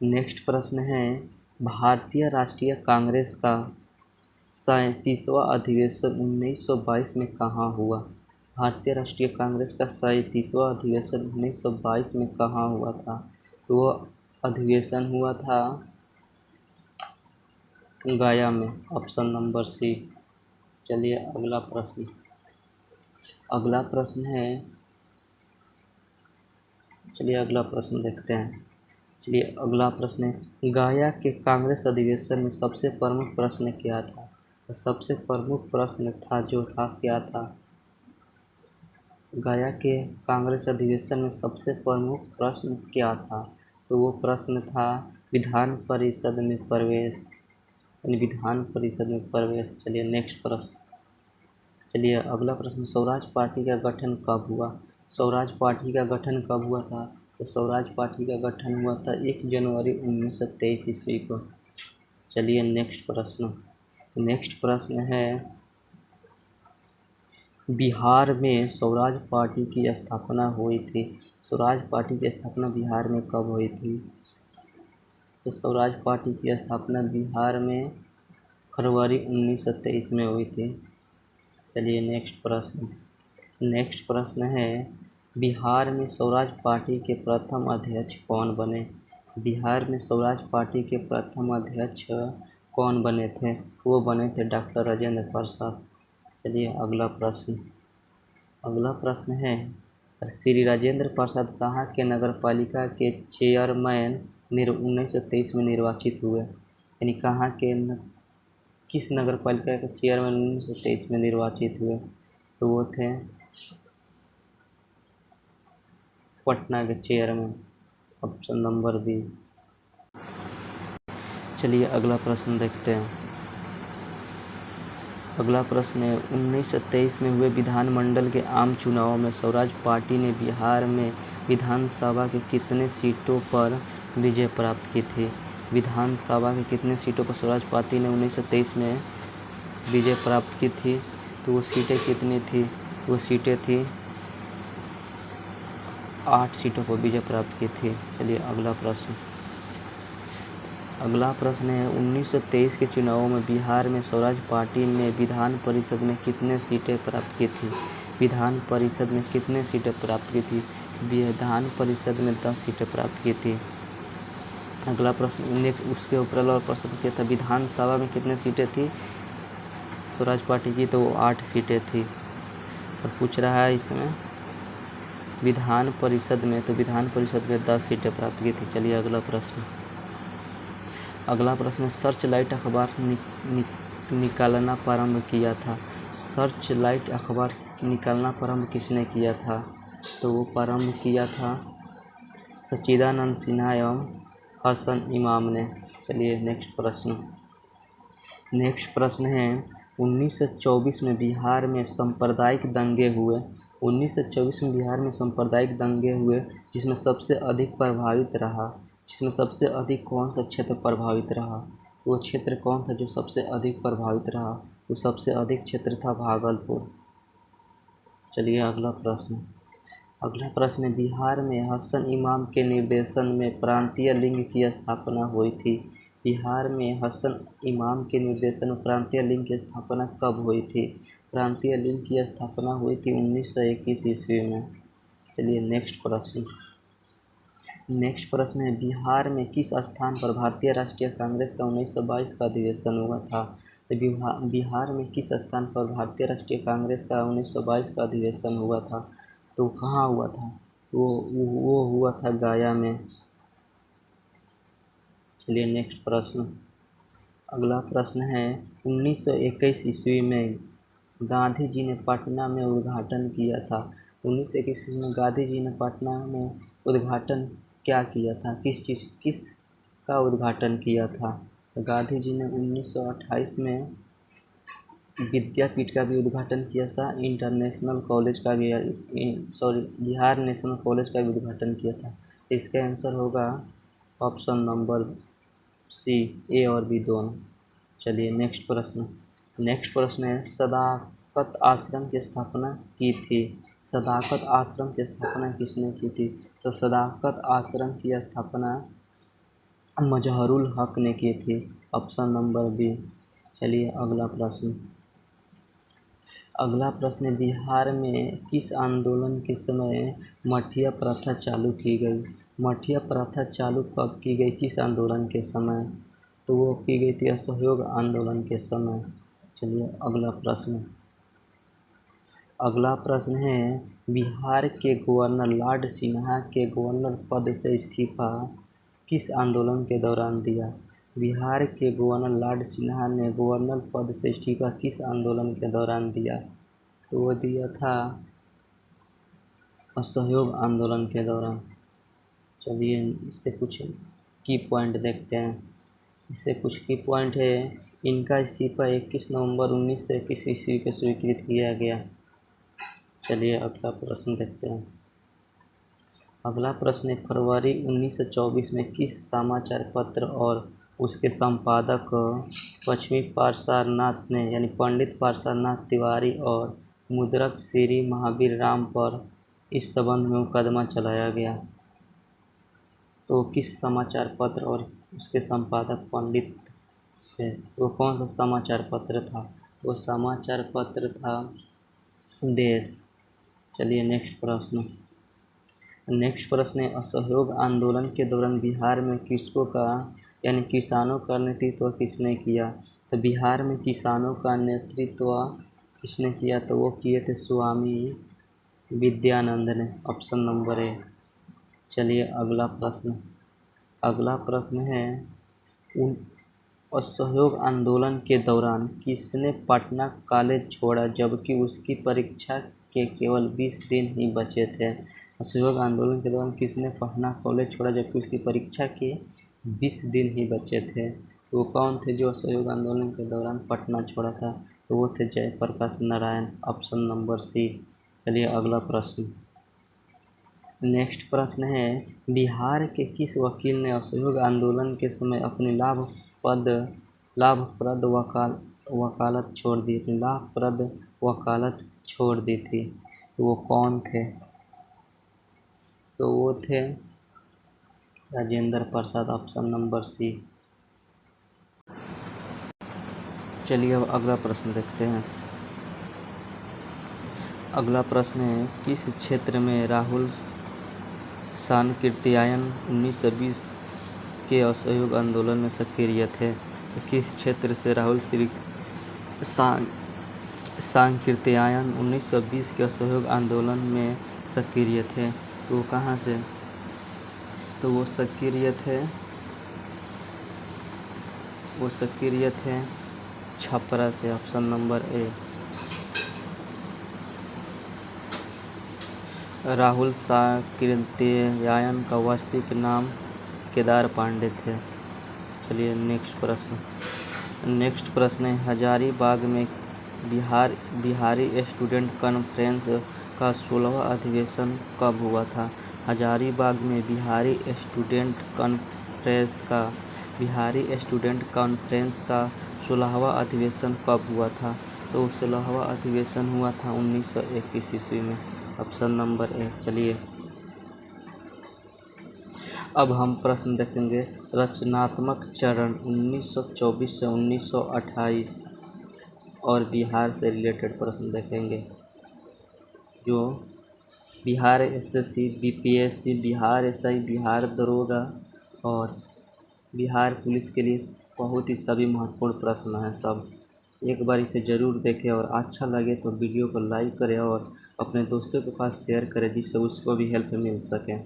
नेक्स्ट प्रश्न है, भारतीय राष्ट्रीय कांग्रेस का 37वां अधिवेशन 1922 में कहाँ हुआ? भारतीय राष्ट्रीय कांग्रेस का 37वां अधिवेशन 1922 में कहाँ हुआ था? तो वो अधिवेशन हुआ था गया में, ऑप्शन नंबर सी। चलिए अगला प्रश्न देखते हैं। चलिए अगला प्रश्न है, गया के कांग्रेस अधिवेशन में सबसे प्रमुख प्रश्न क्या था? तो सबसे प्रमुख प्रश्न क्या था? गया के कांग्रेस अधिवेशन में सबसे प्रमुख प्रश्न क्या था? तो वो प्रश्न था विधान परिषद में प्रवेश। चलिए अगला प्रश्न, स्वराज पार्टी का गठन कब हुआ? स्वराज पार्टी का गठन कब हुआ था? तो स्वराज पार्टी का गठन हुआ था 1 जनवरी 1923 ईस्वी को। चलिए नेक्स्ट प्रश्न है, बिहार में स्वराज पार्टी की स्थापना हुई थी। स्वराज पार्टी की स्थापना बिहार में कब हुई थी? तो स्वराज पार्टी की स्थापना बिहार में फरवरी 1923 में हुई थी। चलिए नेक्स्ट प्रश्न है, बिहार में स्वराज पार्टी के प्रथम अध्यक्ष कौन बने? बिहार में स्वराज पार्टी के प्रथम अध्यक्ष कौन बने थे? वो बने थे डॉक्टर राजेंद्र प्रसाद। चलिए अगला प्रश्न है, श्री राजेंद्र प्रसाद कहाँ के नगरपालिका के चेयरमैन 1923 में निर्वाचित हुए? यानी कहाँ के किस नगरपालिका के चेयरमैन 1923 में निर्वाचित हुए? तो वो थे पटना के चेयरमैन, ऑप्शन नंबर बी। चलिए अगला प्रश्न देखते हैं। अगला प्रश्न है, 1923 में हुए विधानमंडल के आम चुनावों में स्वराज पार्टी ने बिहार में विधानसभा के कितने सीटों पर विजय प्राप्त की थी? विधानसभा के कितने सीटों पर स्वराज पार्टी ने 1923 में विजय प्राप्त की थी? तो वो सीटें कितनी थी? वो सीटें थी 8 सीटों पर विजय प्राप्त की थी। चलिए अगला प्रश्न है, 1923 के चुनावों में बिहार में स्वराज पार्टी ने विधान परिषद में कितने सीटें प्राप्त की थी? विधान परिषद में कितने सीटें प्राप्त की थी? विधान परिषद में 10 सीटें प्राप्त की थी। अगला प्रश्न उसके ऊपर वाला प्रश्न क्या था, विधानसभा में कितने सीटें थी स्वराज पार्टी की? तो वो 8 सीटें थी। और पूछ रहा है इसमें विधान परिषद में, तो विधान परिषद में 10 सीटें प्राप्त की थी। चलिए अगला प्रश्न है, सर्च लाइट अखबार निकालना प्रारंभ किया था। सर्च लाइट अखबार निकालना प्रारंभ किसने किया था? तो वो प्रारंभ किया था सच्चिदानंद सिन्हा एवं हसन इमाम ने। चलिए नेक्स्ट प्रश्न है, 1924 में बिहार में सांप्रदायिक दंगे हुए। 1924 में बिहार में सांप्रदायिक दंगे हुए, जिसमें सबसे अधिक कौन सा क्षेत्र प्रभावित रहा? वो क्षेत्र कौन था जो सबसे अधिक प्रभावित रहा? वो सबसे अधिक क्षेत्र था भागलपुर। चलिए अगला प्रश्न है, बिहार में हसन इमाम के निर्देशन में प्रांतीय लिंग की स्थापना हुई थी। बिहार में हसन इमाम के निर्देशन में प्रांतीय लिंग की स्थापना कब हुई थी? प्रांतीय लिंग की स्थापना हुई थी 1921 ईस्वी में। चलिए नेक्स्ट प्रश्न है, बिहार में किस स्थान पर भारतीय राष्ट्रीय कांग्रेस का 1922 का अधिवेशन हुआ था? तो बिहार में किस स्थान पर भारतीय राष्ट्रीय कांग्रेस का 1922 का अधिवेशन हुआ था? तो कहाँ हुआ था? तो वो हुआ था गया में। चलिए नेक्स्ट अगला प्रश्न है, 1921 ईस्वी में गांधी जी ने पटना में उद्घाटन किया था। 1921 ईस्वी में गांधी जी ने पटना में उद्घाटन क्या किया था? किस का उद्घाटन किया था? तो गांधी जी ने 1928 में विद्यापीठ का भी उद्घाटन किया था, इंटरनेशनल कॉलेज का भी, बिहार नेशनल कॉलेज का भी उद्घाटन किया था। इसका आंसर होगा ऑप्शन नंबर सी, ए और बी दोनों। चलिए नेक्स्ट प्रश्न है, सदाकत आश्रम की स्थापना की थी। सदाकत आश्रम की स्थापना किसने की थी? तो सदाकत आश्रम की स्थापना मजहरुल हक ने की थी, ऑप्शन नंबर बी। चलिए अगला प्रश्न, बिहार में किस आंदोलन के समय मठिया प्रथा चालू की गई? मठिया प्रथा चालू कब की गई, किस आंदोलन के समय? तो वो की गई थी असहयोग आंदोलन के समय। चलिए अगला प्रश्न है, बिहार के गवर्नर लॉर्ड सिन्हा के गवर्नर पद से इस्तीफा किस आंदोलन के दौरान दिया? बिहार के गवर्नर लॉर्ड सिन्हा ने गवर्नर पद से इस्तीफा किस आंदोलन के दौरान दिया? तो वो दिया था असहयोग आंदोलन के दौरान। चलिए इससे कुछ की पॉइंट देखते हैं। इससे कुछ की पॉइंट है, इनका इस्तीफा 21 नवंबर 1921 ईस्वी को स्वीकृत किया गया। चलिए अगला प्रश्न देखते हैं। अगला प्रश्न है, फरवरी 1924 में किस समाचार पत्र और उसके संपादक पश्चिमी पार्श्वनाथ ने, यानी पंडित पार्श्वनाथ तिवारी और मुद्रक श्री महावीर राम पर इस संबंध में मुकदमा चलाया गया? तो किस समाचार पत्र और उसके संपादक पंडित थे? तो कौन सा समाचार पत्र था? वो समाचार पत्र था देश। चलिए नेक्स्ट प्रश्न है, असहयोग आंदोलन के दौरान बिहार में कृषकों का, यानी किसानों का नेतृत्व किसने किया? तो बिहार में किसानों का नेतृत्व किसने किया? तो वो किए थे स्वामी विद्यानंद ने, ऑप्शन नंबर ए। चलिए अगला प्रश्न है, असहयोग आंदोलन के दौरान किसने पटना कॉलेज छोड़ा जबकि उसकी परीक्षा के केवल 20 दिन ही बचे थे? असहयोग आंदोलन के दौरान किसने पटना कॉलेज छोड़ा जबकि उसकी परीक्षा के 20 दिन ही बचे थे? वो कौन थे जो असहयोग आंदोलन के दौरान पटना छोड़ा था? तो वो थे Jayaprakash Narayan, option number C. चलिए अगला नेक्स्ट प्रश्न है, बिहार के किस वकील ने असहयोग आंदोलन के समय अपनी लाभप्रद वकालत छोड़ दी थी? तो वो कौन थे? तो वो थे Rajendra Prasad, option number C. चलिए अब अगला प्रश्न देखते हैं। अगला प्रश्न है, किस क्षेत्र में राहुल सांकृत्यायन 1920 के असहयोग आंदोलन में सक्रिय थे? तो किस क्षेत्र से राहुल सांकृत्यायन 1920 के असहयोग आंदोलन में सक्रिय थे। तो वो कहाँ से, तो वो सक्रिय थे छपरा से। Option number A. Rahul Sankrityayan का वास्तविक नाम केदार पांडे थे। चलिए नेक्स्ट प्रश्न है हजारीबाग में बिहारी स्टूडेंट कॉन्फ्रेंस का 16वां अधिवेशन कब हुआ था। हजारीबाग में बिहारी स्टूडेंट कॉन्फ्रेंस का 16वां अधिवेशन कब हुआ था। तो 16वां अधिवेशन हुआ था 1921 ईस्वी में। Option number A. चलिए अब हम प्रश्न देखेंगे रचनात्मक चरण 1924 से 1928 और बिहार से रिलेटेड प्रश्न देखेंगे। जो Bihar SSC, BPSC, Bihar SI, Bihar दरोगा और बिहार पुलिस के लिए बहुत ही सभी महत्वपूर्ण प्रश्न हैं। सब एक बार इसे ज़रूर देखें और अच्छा लगे तो वीडियो को लाइक करें और अपने दोस्तों के पास शेयर करें जिससे उसको भी हेल्प मिल सके।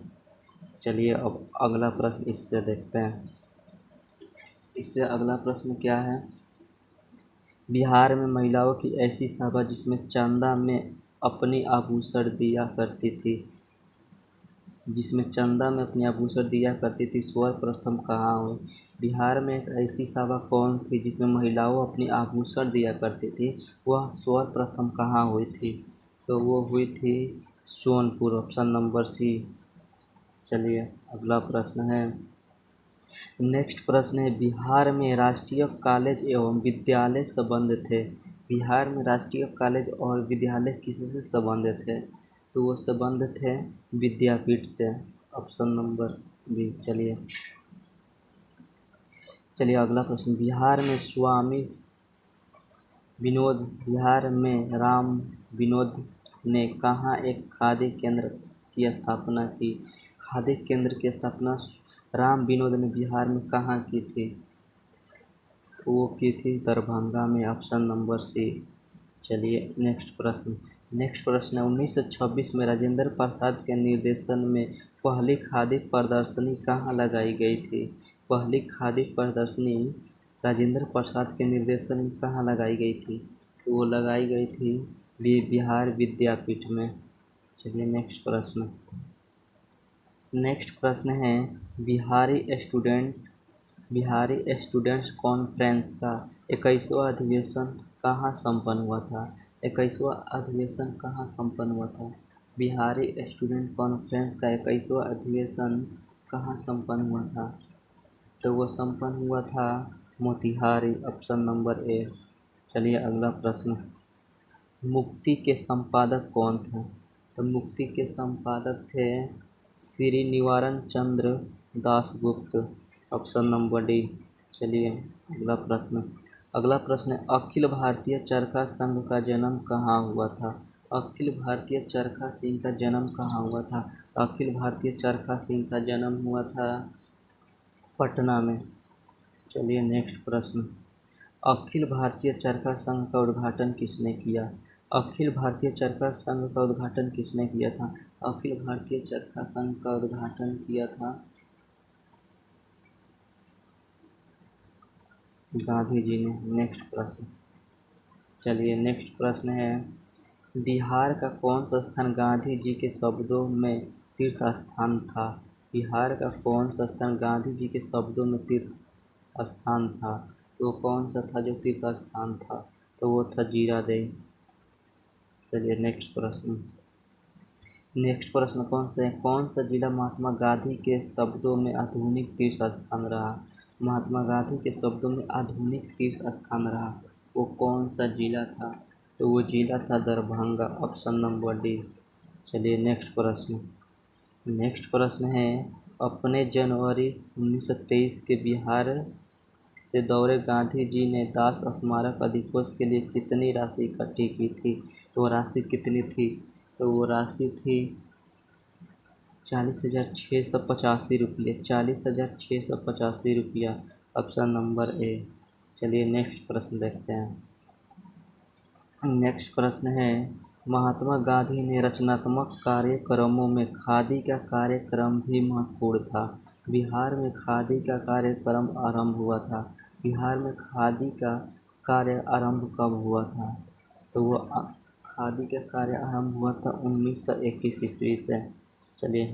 चलिए अब अगला प्रश्न इससे देखते हैं। इससे अगला प्रश्न क्या है। बिहार में महिलाओं की ऐसी सभा जिसमें चंदा में अपनी आभूषण दिया करती थी, सर्वप्रथम कहाँ हुई। बिहार में एक ऐसी सभा कौन थी जिसमें महिलाओं अपनी आभूषण दिया करती थी, वह सर्वप्रथम कहाँ हुई थी। तो वो हुई थी सोनपुर। Option number C. चलिए अगला प्रश्न है। नेक्स्ट प्रश्न है बिहार में राष्ट्रीय कॉलेज एवं विद्यालय संबंध थे। बिहार में राष्ट्रीय कॉलेज और विद्यालय किससे संबंधित थे। तो वो संबंध थे विद्यापीठ से। Option number B. चलिए अगला प्रश्न। बिहार में राम विनोद ने कहाँ एक खादी केंद्र की स्थापना की। खादी केंद्र की स्थापना राम विनोद ने बिहार में कहाँ की थी। तो वो की थी दरभंगा में। Option number C. चलिए नेक्स्ट प्रश्न है 1926 में राजेंद्र प्रसाद के निर्देशन में पहली खादी प्रदर्शनी कहाँ लगाई गई थी। पहली खादी प्रदर्शनी राजेंद्र प्रसाद के निर्देशन में कहाँ लगाई गई थी। तो वो लगाई गई थी बिहार विद्यापीठ में। चलिए नेक्स्ट प्रश्न है बिहारी स्टूडेंट्स कॉन्फ्रेंस का 21वां अधिवेशन कहाँ संपन्न हुआ था। 21वां अधिवेशन कहाँ संपन्न हुआ था। बिहारी स्टूडेंट कॉन्फ्रेंस का 21वां अधिवेशन कहाँ संपन्न हुआ था। तो वो संपन्न हुआ था मोतिहारी। Option number A. चलिए अगला प्रश्न। मुक्ति के संपादक कौन थे। तो मुक्ति के संपादक थे Shri Nivaran Chandra Dasgupta. Option number D. चलिए अगला प्रश्न है अखिल भारतीय चरखा संघ का जन्म कहाँ हुआ था। अखिल भारतीय चरखा संघ का जन्म कहाँ हुआ था। अखिल भारतीय चरखा संघ का जन्म हुआ था पटना में। चलिए नेक्स्ट प्रश्न। अखिल भारतीय चरखा संघ का उद्घाटन किसने किया। अखिल भारतीय चरखा संघ का उद्घाटन किसने किया था। अखिल भारतीय चरखा संघ का उद्घाटन किया था गांधी जी ने। नेक्स्ट प्रश्न है बिहार का कौन सा स्थान गांधी जी के शब्दों में तीर्थ स्थान था। बिहार का कौन सा स्थान गांधी जी के शब्दों में तीर्थ स्थान था। तो कौन सा था जो तीर्थ स्थान था। तो वो था जीरादेई। चलिए नेक्स्ट प्रश्न कौन सा जिला महात्मा गांधी के शब्दों में आधुनिक तीर्थ स्थान रहा। महात्मा गांधी के शब्दों में आधुनिक तीर्थ स्थान रहा, वो कौन सा जिला था। तो वो जिला था दरभंगा। Option number D. चलिए नेक्स्ट प्रश्न है अपने जनवरी 1923 के बिहार से दौरे गांधी जी ने दास स्मारक अधिकोष के लिए कितनी राशि इकट्ठी की थी। तो राशि कितनी थी। तो वो राशि थी 40,685 रुपये। 40,685 रुपया। Option number A. चलिए नेक्स्ट प्रश्न देखते हैं। नेक्स्ट प्रश्न है, महात्मा गांधी ने रचनात्मक कार्यक्रमों में खादी का कार्यक्रम भी महत्वपूर्ण था। बिहार में खादी का कार्यक्रम आरंभ हुआ था। बिहार में खादी का कार्य आरंभ कब हुआ था? तो वो खादी का कार्य आरंभ हुआ था 1921 ईस्वी से। चलिए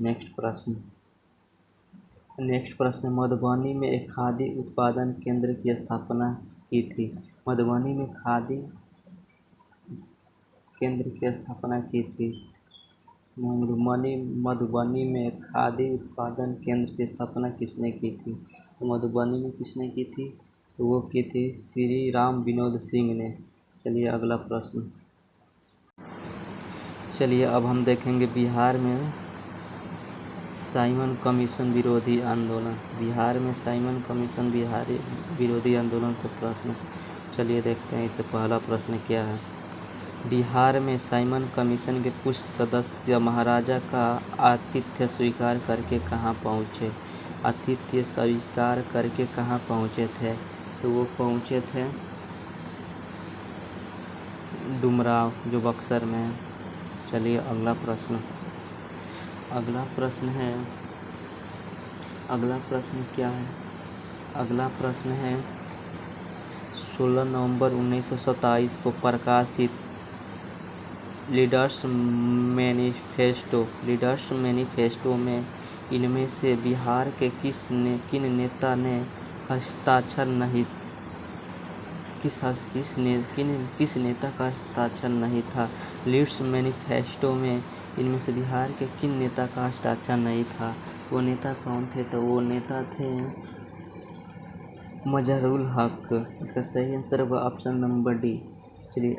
नेक्स्ट प्रश्न, मधुबनी में एक खादी उत्पादन केंद्र की स्थापना की थी। मधुबनी में खादी केंद्र की स्थापना की थी। मधुबनी में खादी उत्पादन केंद्र की स्थापना किसने की थी? तो मधुबनी में किसने की थी? तो वो की थी श्री राम विनोद सिंह ने। चलिए अगला प्रश्न। चलिए अब हम देखेंगे बिहार में साइमन कमीशन विरोधी आंदोलन। बिहार में साइमन कमीशन विरोधी आंदोलन से प्रश्न। चलिए देखते हैं इससे पहला प्रश्न क्या है। बिहार में साइमन कमीशन के कुछ सदस्य महाराजा का आतिथ्य स्वीकार करके कहाँ पहुँचे? आतिथ्य स्वीकार करके कहाँ पहुँचे थे? तो वो पहुँचे थे डुमराव, जो बक्सर में है। चलिए अगला प्रश्न क्या है? अगला प्रश्न है, 16 नवंबर 1927 को प्रकाशित लीडर्स मैनिफेस्टो में इनमें से बिहार के किन नेता ने हस्ताक्षर नहीं किस नेता का हस्ताक्षर नहीं था? लीड्स मैनिफेस्टो में इनमें से बिहार के किन नेता का हस्ताक्षर नहीं था? वो नेता कौन थे? तो वो नेता थे मजहरुल हक। इसका सही आंसर होगा ऑप्शन नंबर डी। चलिए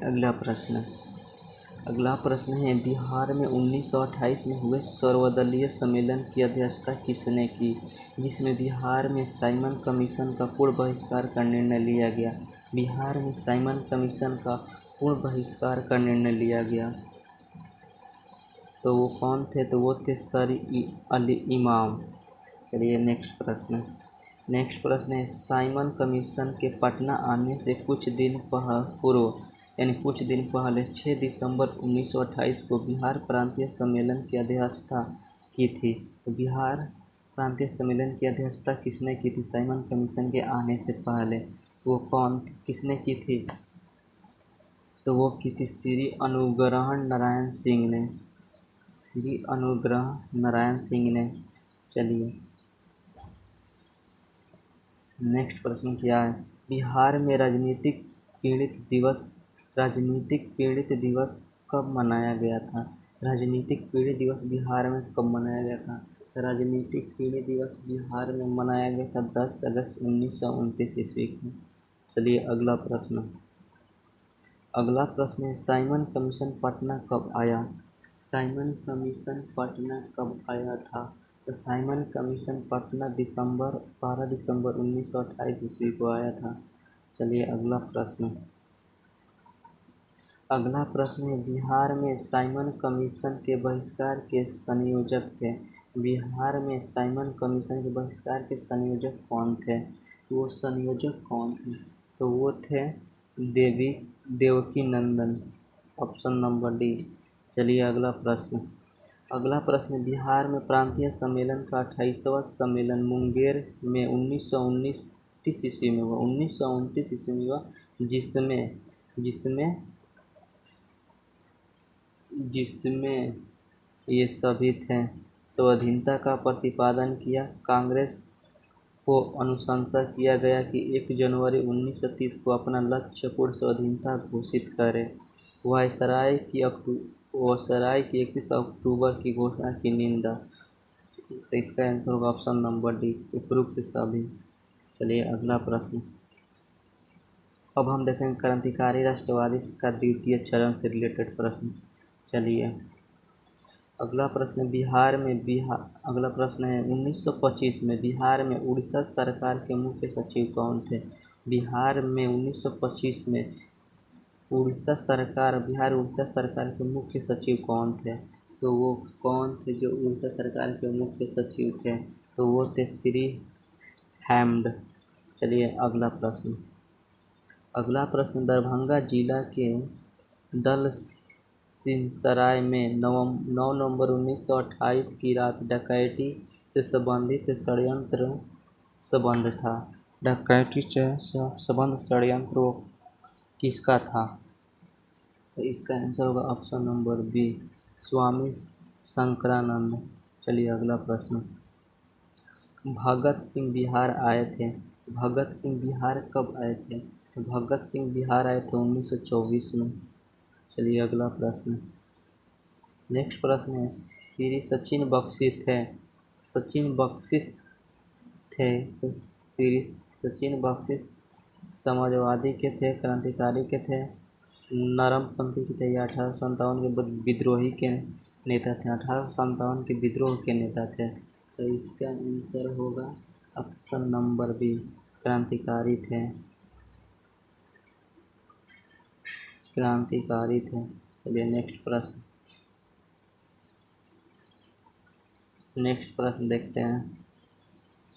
अगला प्रश्न है, बिहार में 1928 में हुए सर्वदलीय सम्मेलन की अध्यक्षता किसने की, जिसमें बिहार में साइमन कमीशन का पूर्ण बहिष्कार का निर्णय लिया गया? बिहार में साइमन कमीशन का पूर्ण बहिष्कार का निर्णय लिया गया। तो वो कौन थे? तो वो थे सर अली इमाम। चलिए नेक्स्ट प्रश्न है, साइमन कमीशन के पटना आने से कुछ दिन पहले 6 दिसंबर 1928 को बिहार प्रांतीय सम्मेलन की अध्यक्षता की थी। तो बिहार प्रांतीय सम्मेलन की अध्यक्षता किसने की थी साइमन कमीशन के आने से पहले? वो किसने की थी? तो वो की थी श्री अनुग्रह नारायण सिंह ने। चलिए नेक्स्ट प्रश्न क्या है, बिहार में राजनीतिक पीड़ित दिवस कब मनाया गया था? राजनीतिक पीड़ित दिवस बिहार में कब मनाया गया था? तो राजनीतिक पीड़ित दिवस बिहार में मनाया गया था 10 अगस्त 1929 ईस्वी को। चलिए अगला प्रश्न है, साइमन कमीशन पटना कब आया? साइमन कमीशन पटना कब आया था? तो साइमन कमीशन पटना 12 दिसंबर 1928 ईस्वी को आया था। चलिए अगला प्रश्न है, बिहार में साइमन कमीशन के बहिष्कार के संयोजक थे। बिहार में साइमन कमीशन के बहिष्कार के संयोजक कौन थे? वो संयोजक कौन थे? तो वो थे देवकी नंदन, ऑप्शन नंबर डी। चलिए अगला प्रश्न, बिहार में प्रांतीय सम्मेलन का 28वां सम्मेलन मुंगेर में 1929 ईस्वी में हुआ, जिसमें ये सभी थे स्वाधीनता का प्रतिपादन किया। कांग्रेस को अनुशंसा किया गया कि 1 जनवरी 1930 को अपना लक्ष्यपूर्ण स्वाधीनता घोषित करे। वायसराय की 31 अक्टूबर की घोषणा की निंदा। तो इसका आंसर होगा ऑप्शन नंबर डी, उपरोक्त सभी। चलिए अगला प्रश्न। अब हम देखेंगे क्रांतिकारी राष्ट्रवादी का द्वितीय चरण से रिलेटेड प्रश्न। चलिए अगला प्रश्न है 1925 में बिहार में उड़ीसा सरकार के मुख्य सचिव कौन थे? बिहार में 1925 में बिहार उड़ीसा सरकार के मुख्य सचिव कौन थे? तो वो कौन थे जो उड़ीसा सरकार के मुख्य सचिव थे? तो वो थे श्री हैम्ड। चलिए अगला प्रश्न, दरभंगा जिला के दल सिंहसराय में 9 नवंबर 1928 की रात डकैती से संबंधित षड्यंत्र संबंध था। डकैती से संबंध षड्यंत्र वो किसका था? तो इसका आंसर होगा ऑप्शन नंबर बी, स्वामी शंकरानंद। चलिए अगला प्रश्न। भगत सिंह बिहार आए थे। भगत सिंह बिहार कब आए थे? तो भगत सिंह बिहार आए थे 1924 में। चलिए अगला प्रश्न। नेक्स्ट प्रश्न है, श्री सचिन बख्शी थे। सचिन बख्शिश थे तो श्री सचिन बख्शिश समाजवादी के थे, क्रांतिकारी के थे, नरमपंथी के थे या 1857 के विद्रोही के नेता थे? 1857 के विद्रोह के नेता थे। तो इसका आंसर होगा ऑप्शन नंबर बी, क्रांतिकारी थे। क्रांतिकारी थे। चलिए नेक्स्ट प्रश्न। नेक्स्ट प्रश्न देखते हैं।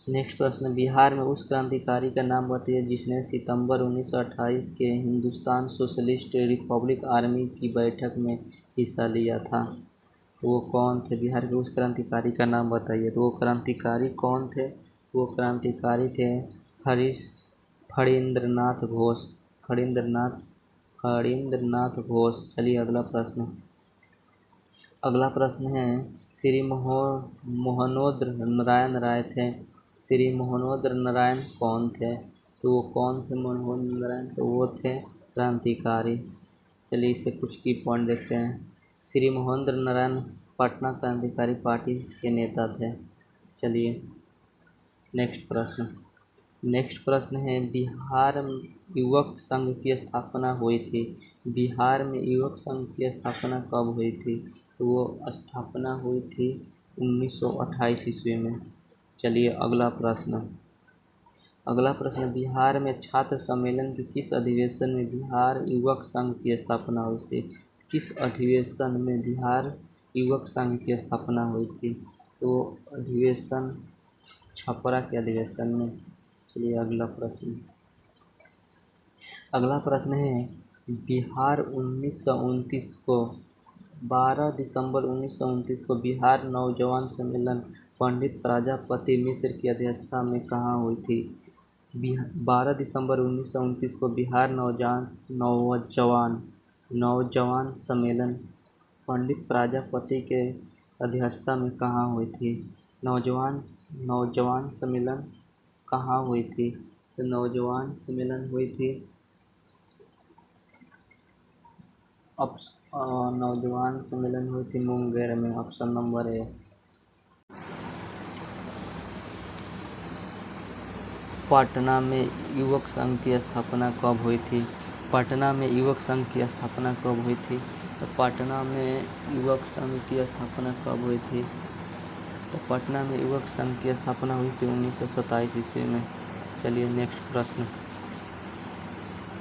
नेक्स्ट प्रश्न, बिहार में उस क्रांतिकारी का नाम बताइए जिसने सितंबर 1928 के हिंदुस्तान सोशलिस्ट रिपब्लिक आर्मी की बैठक में हिस्सा लिया था। तो वो कौन थे? बिहार के उस क्रांतिकारी का नाम बताइए। तो वो क्रांतिकारी कौन थे? वो क्रांतिकारी थे फणींद्रनाथ घोष। फणींद्रनाथ घोष। चलिए अगला प्रश्न। अगला प्रश्न है, श्री मोहनोद्र नारायण राय थे। श्री मोहनोद्र नारायण कौन थे? तो वो कौन थे मोहनोद्र नारायण? तो वो थे क्रांतिकारी। चलिए इससे कुछ की पॉइंट देखते हैं। श्री मोहनोद्र नारायण पटना क्रांतिकारी पार्टी के नेता थे। चलिए नेक्स्ट प्रश्न। नेक्स्ट प्रश्न है, बिहार युवक संघ की स्थापना हुई थी। बिहार में युवक संघ की स्थापना कब हुई थी? तो वो स्थापना हुई थी 1928 ईस्वी में। चलिए अगला प्रश्न। अगला प्रश्न, बिहार में छात्र सम्मेलन के किस अधिवेशन में बिहार युवक संघ की स्थापना हुई थी? किस अधिवेशन में बिहार युवक संघ की स्थापना हुई थी? तो अधिवेशन छपरा के अधिवेशन में। चलिए अगला प्रश्न। अगला प्रश्न है, बिहार 1929 को 12 दिसंबर 1929 को बिहार नौजवान सम्मेलन पंडित प्रजापति मिश्र की अध्यक्षता में कहाँ हुई थी? 12 दिसंबर 1929 को बिहार नौजवान सम्मेलन पंडित प्रजापति के अध्यक्षता में कहाँ हुई थी? नौजवान सम्मेलन कहाँ हुई थी? तो नौजवान सम्मेलन हुई थी नौजवान सम्मेलन हुई थी मुंगेर में। Option number A. पटना में युवक संघ की स्थापना कब हुई थी? पटना में युवक संघ की स्थापना कब हुई थी? तो पटना में युवक संघ की स्थापना कब हुई थी? तो पटना में युवक संघ की स्थापना हुई थी 1927 ईस्वी में। चलिए नेक्स्ट प्रश्न।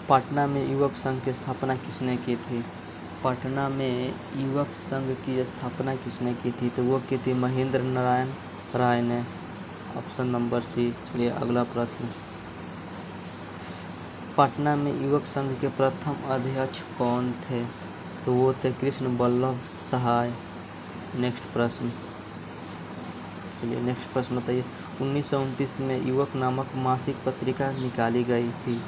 पटना में युवक संघ की स्थापना किसने की थी? पटना में युवक संघ की स्थापना किसने की थी? तो वो की थी महेंद्र नारायण राय ने। Option number C. चलिए अगला प्रश्न। पटना में युवक संघ के प्रथम अध्यक्ष कौन थे? तो वो थे कृष्ण वल्लभ सहाय। नेक्स्ट प्रश्न। चलिए नेक्स्ट प्रश्न बताइए। 1929 में युवक नामक मासिक पत्रिका निकाली गई थी।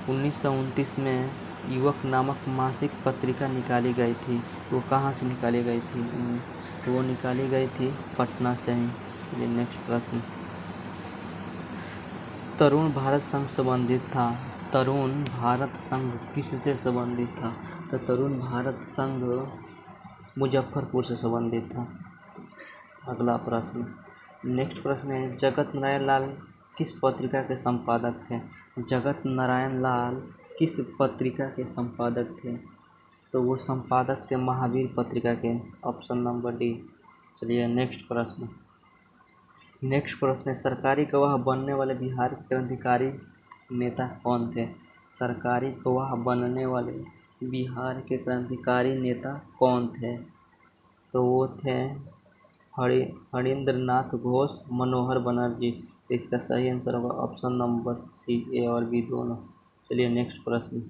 1929 में युवक नामक मासिक पत्रिका निकाली गई थी। वो कहाँ से निकाली गई थी? तो वो निकाली गई थी पटना से ही। चलिए नेक्स्ट प्रश्न। तरुण भारत संघ संबंधित था। तरुण भारत संघ किससे संबंधित था? तो तरुण भारत संघ मुजफ्फरपुर से संबंधित था। अगला प्रश्न। नेक्स्ट प्रश्न है, जगत नारायण लाल किस पत्रिका के संपादक थे? जगत नारायण लाल किस पत्रिका के संपादक थे? तो वो संपादक थे महावीर पत्रिका के। Option number D. चलिए नेक्स्ट प्रश्न। नेक्स्ट प्रश्न है, सरकारी गवाह बनने वाले बिहार के क्रांतिकारी नेता कौन थे? सरकारी गवाह बनने वाले बिहार के क्रांतिकारी नेता कौन थे? तो वो थे फणींद्रनाथ घोष, मनोहर बनर्जी। तो इसका सही आंसर होगा ऑप्शन नंबर सी, ए और बी दोनों। चलिए नेक्स्ट प्रश्न।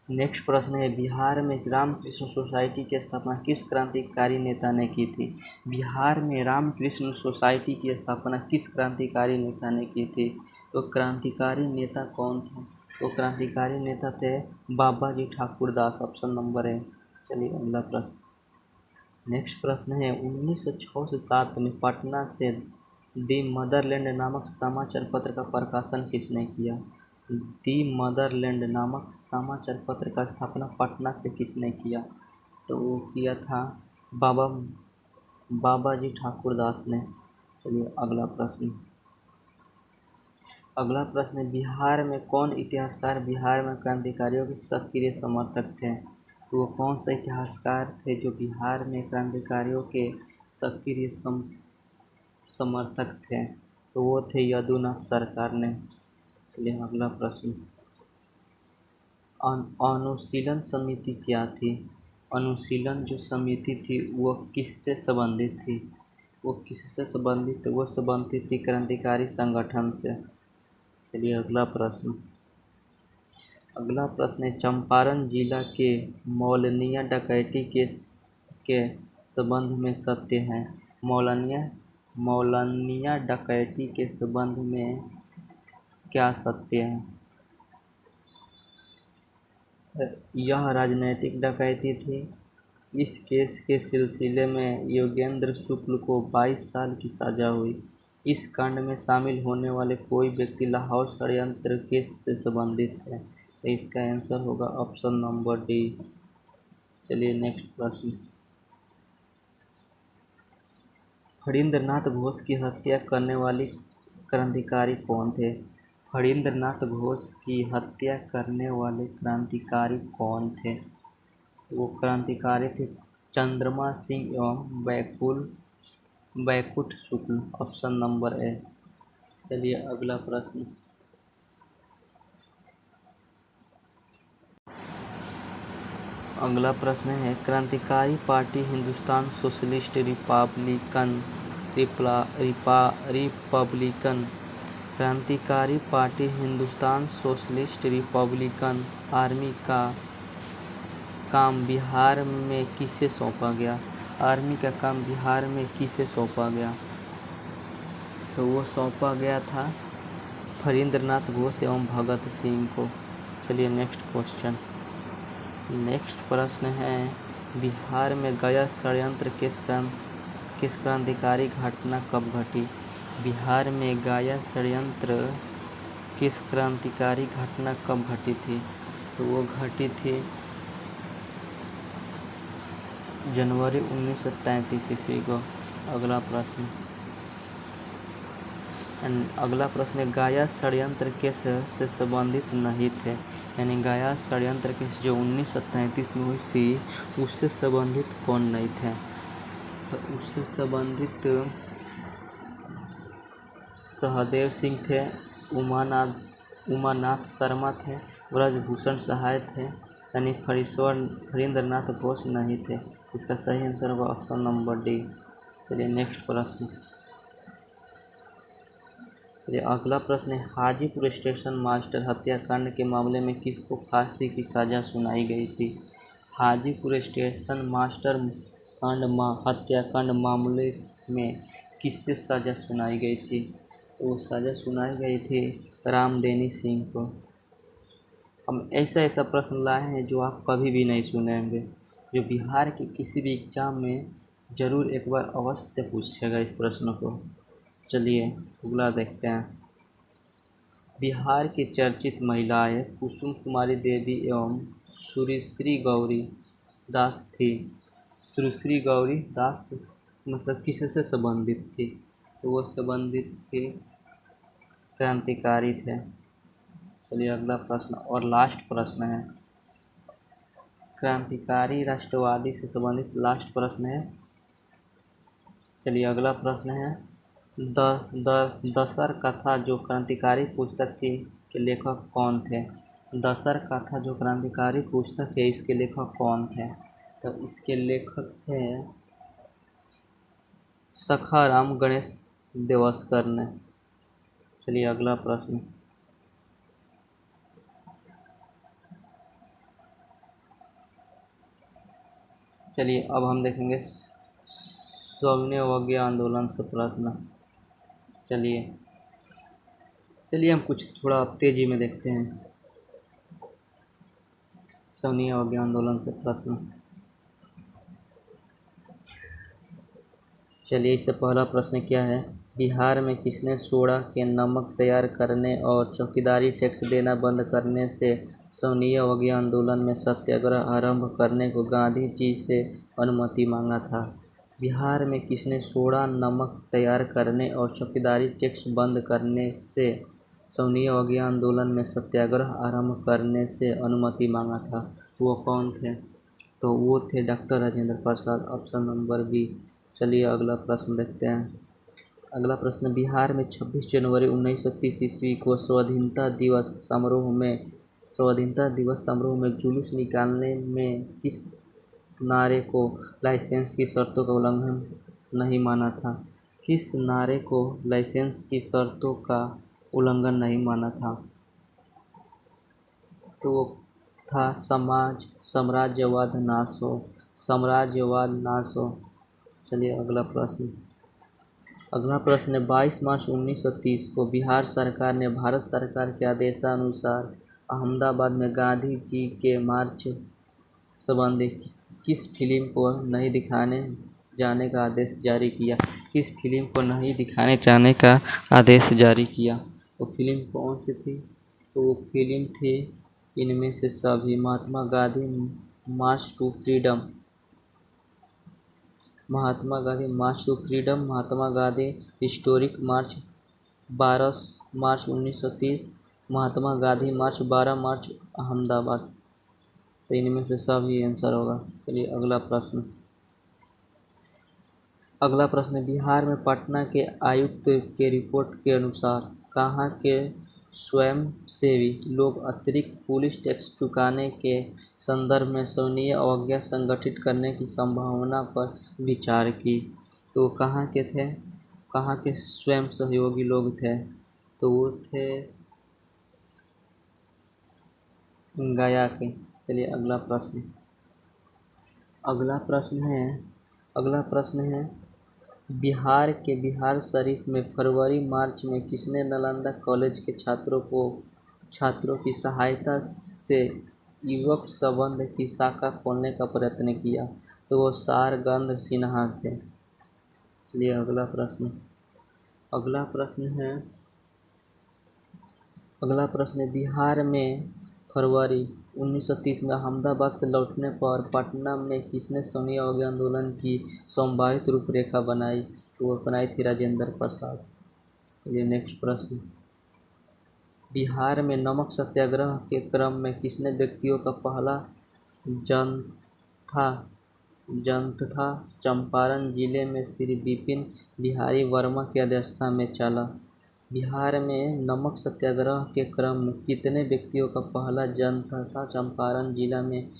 नेक्स्ट प्रश्न है, बिहार में रामकृष्ण सोसाइटी की स्थापना किस क्रांतिकारी नेता ने की थी? बिहार में रामकृष्ण सोसाइटी की स्थापना किस क्रांतिकारी नेता ने की थी? तो क्रांतिकारी नेता कौन थे? तो क्रांतिकारी नेता थे बाबा जी ठाकुर दास, ऑप्शन नंबर है। चलिए अगला प्रश्न। नेक्स्ट प्रश्न है, 1906 से 7 में पटना से दी मदरलैंड नामक समाचार पत्र का प्रकाशन किसने किया? दी मदरलैंड नामक समाचार पत्र का स्थापना पटना से किसने किया? तो वो किया था बाबा जी ठाकुर दास ने। चलिए अगला प्रश्न। अगला प्रश्न है, बिहार में कौन इतिहासकार बिहार में क्रांतिकारियों के सक्रिय समर्थक थे? तो वो कौन सा इतिहासकार थे जो बिहार में क्रांतिकारियों के सक्रिय समर्थक थे? तो वो थे यदुनाथ सरकार ने। चलिए अगला प्रश्न। अनुशीलन समिति क्या थी? अनुशीलन जो समिति थी वो किससे संबंधित थी? वो किससे संबंधित? वो संबंधित थी क्रांतिकारी संगठन से। चलिए अगला प्रश्न। अगला प्रश्न है, चंपारण जिला के मौलनिया डकैती के संबंध में सत्य है? मौलनिया डकैती के संबंध में क्या सत्य है? यह राजनैतिक डकैती थी। इस केस के सिलसिले में योगेंद्र शुक्ल को 22 साल की सजा हुई। इस कांड में शामिल होने वाले कोई व्यक्ति लाहौर षड्यंत्र केस से संबंधित है। तो इसका आंसर होगा ऑप्शन नंबर डी। चलिए नेक्स्ट प्रश्न। फणींद्रनाथ घोष की हत्या करने वाली क्रांतिकारी कौन थे? फणींद्रनाथ घोष की हत्या करने वाले क्रांतिकारी कौन थे? वो क्रांतिकारी थे चंद्रमा सिंह एवं बैकुंठ शुक्ल, ऑप्शन नंबर ए। चलिए अगला प्रश्न। अगला प्रश्न है, क्रांतिकारी पार्टी हिंदुस्तान सोशलिस्ट रिपब्लिकन क्रांतिकारी party Hindustan socialist Republican army का काम बिहार में किसे सौंपा गया? आर्मी का काम बिहार में किसे सौंपा गया? तो वो सौंपा गया था फणींद्रनाथ घोष एवं भगत सिंह को। चलिए नेक्स्ट क्वेश्चन। नेक्स्ट प्रश्न है, बिहार में गया षड्यंत्र किस क्रांतिकारी घटना कब घटी? बिहार में गया षड्यंत्र किस क्रांतिकारी घटना कब घटी थी? तो वो घटी थी जनवरी 1933 ईस्वी को। अगला प्रश्न। अगला प्रश्न है, गया षड्यंत्र केस से संबंधित नहीं थे? यानी गया षड्यंत्र केस जो 1933 में हुई थी उससे संबंधित कौन नहीं थे? तो उससे संबंधित सहदेव सिंह थे, उमानाथ शर्मा थे, ब्रजभूषण सहाय थे, यानी फणींद्रनाथ घोष नहीं थे। इसका सही आंसर होगा ऑप्शन नंबर डी। चलिए नेक्स्ट प्रश्न। अगला प्रश्न है, हाजीपुर स्टेशन मास्टर हत्याकांड के मामले में किसको फांसी की सजा सुनाई गई थी? हाजीपुर स्टेशन मास्टर हत्याकांड मामले में किससे सजा सुनाई गई थी? तो वो सजा सुनाई गई थी रामदेनी सिंह को। हम ऐसा प्रश्न लाए हैं जो आप कभी भी नहीं सुने होंगे, जो बिहार के किसी भी एग्जाम में ज़रूर एक बार अवश्य पूछेगा इस प्रश्न को। चलिए अगला देखते हैं। बिहार की चर्चित महिलाएं कुसुम कुमारी देवी एवं सुश्री गौरी दास थी। सुश्री गौरी दास मतलब किससे संबंधित थी? तो वो संबंधित थी क्रांतिकारी थे। चलिए अगला प्रश्न और लास्ट प्रश्न है, क्रांतिकारी राष्ट्रवादी से संबंधित लास्ट प्रश्न है। चलिए अगला प्रश्न है, दशर कथा जो क्रांतिकारी पुस्तक थी के लेखक कौन थे? दशर कथा जो क्रांतिकारी पुस्तक है इसके लेखक कौन थे? तो इसके लेखक थे सखाराम गणेश देवस्कर ने। चलिए अगला प्रश्न। चलिए अब हम देखेंगे सविनय अवज्ञा आंदोलन से प्रश्न। चलिए हम कुछ थोड़ा तेजी में देखते हैं सविनय अवज्ञा आंदोलन से प्रश्न। चलिए इससे पहला प्रश्न क्या है, बिहार में किसने सोडा के नमक तैयार करने और चौकीदारी टैक्स देना बंद करने से सविनय अवज्ञा आंदोलन में सत्याग्रह आरंभ करने को गांधी जी से अनुमति मांगा था? बिहार में किसने सोडा नमक तैयार करने और चौकीदारी टैक्स बंद करने से सविनय अवज्ञा आंदोलन में सत्याग्रह आरंभ करने से अनुमति मांगा था? वो कौन थे? तो वो थे doctor Rajendra Prasad, option number B. चलिए अगला प्रश्न देखते हैं। अगला प्रश्न, बिहार में 26 जनवरी 1930 ईस्वी को स्वाधीनता दिवस समारोह में जुलूस निकालने में किस नारे को लाइसेंस की शर्तों का उल्लंघन नहीं माना था? किस नारे को लाइसेंस की शर्तों का उल्लंघन नहीं माना था? तो वो था साम्राज्यवाद नाश हो। चलिए अगला प्रश्न है 22 मार्च 1930 को बिहार सरकार ने भारत सरकार के आदेशानुसार अहमदाबाद में गांधी जी के मार्च संबंधी किस फिल्म को नहीं दिखाने जाने का आदेश जारी किया? किस फिल्म को नहीं दिखाने जाने का आदेश जारी किया? तो फिल्म कौन सी थी? तो वो फिल्म थी इनमें से सभी, Mahatma Gandhi March two freedom, Mahatma Gandhi historic मार्च 12 मार्च 1930, महात्मा गांधी मार्च 12 मार्च अहमदाबाद। तो इनमें से सभी आंसर होगा। चलिए अगला प्रश्न बिहार में पटना के आयुक्त के रिपोर्ट के अनुसार कहाँ के स्वयंसेवी लोग अतिरिक्त पुलिस टैक्स चुकाने के संदर्भ में सविनय अवज्ञा संगठित करने की संभावना पर विचार की? तो कहाँ के थे? कहाँ के स्वयं सहयोगी लोग थे? तो वो थे गया के। चलिए अगला प्रश्न है बिहार के बिहार शरीफ में फरवरी मार्च में किसने नालंदा कॉलेज के छात्रों की सहायता से युवक संबंध की शाखा खोलने का प्रयत्न किया? तो वो सारगंद सिन्हा थे। चलिए अगला प्रश्न है बिहार में फरवरी 1930 में अहमदाबाद से लौटने पर पटना में किसने सविनय अवज्ञा आंदोलन की संभावित रूपरेखा बनाई? तो वो बनाई थी राजेंद्र प्रसाद। ये नेक्स्ट प्रश्न, बिहार में नमक सत्याग्रह के क्रम में किसने व्यक्तियों का पहला जनथा चंपारण जिले में श्री विपिन बिहारी वर्मा की अध्यक्षता में चला? बिहार में नमक सत्याग्रह के क्रम में कितने व्यक्तियों का पहला जनता चंपारण जिला में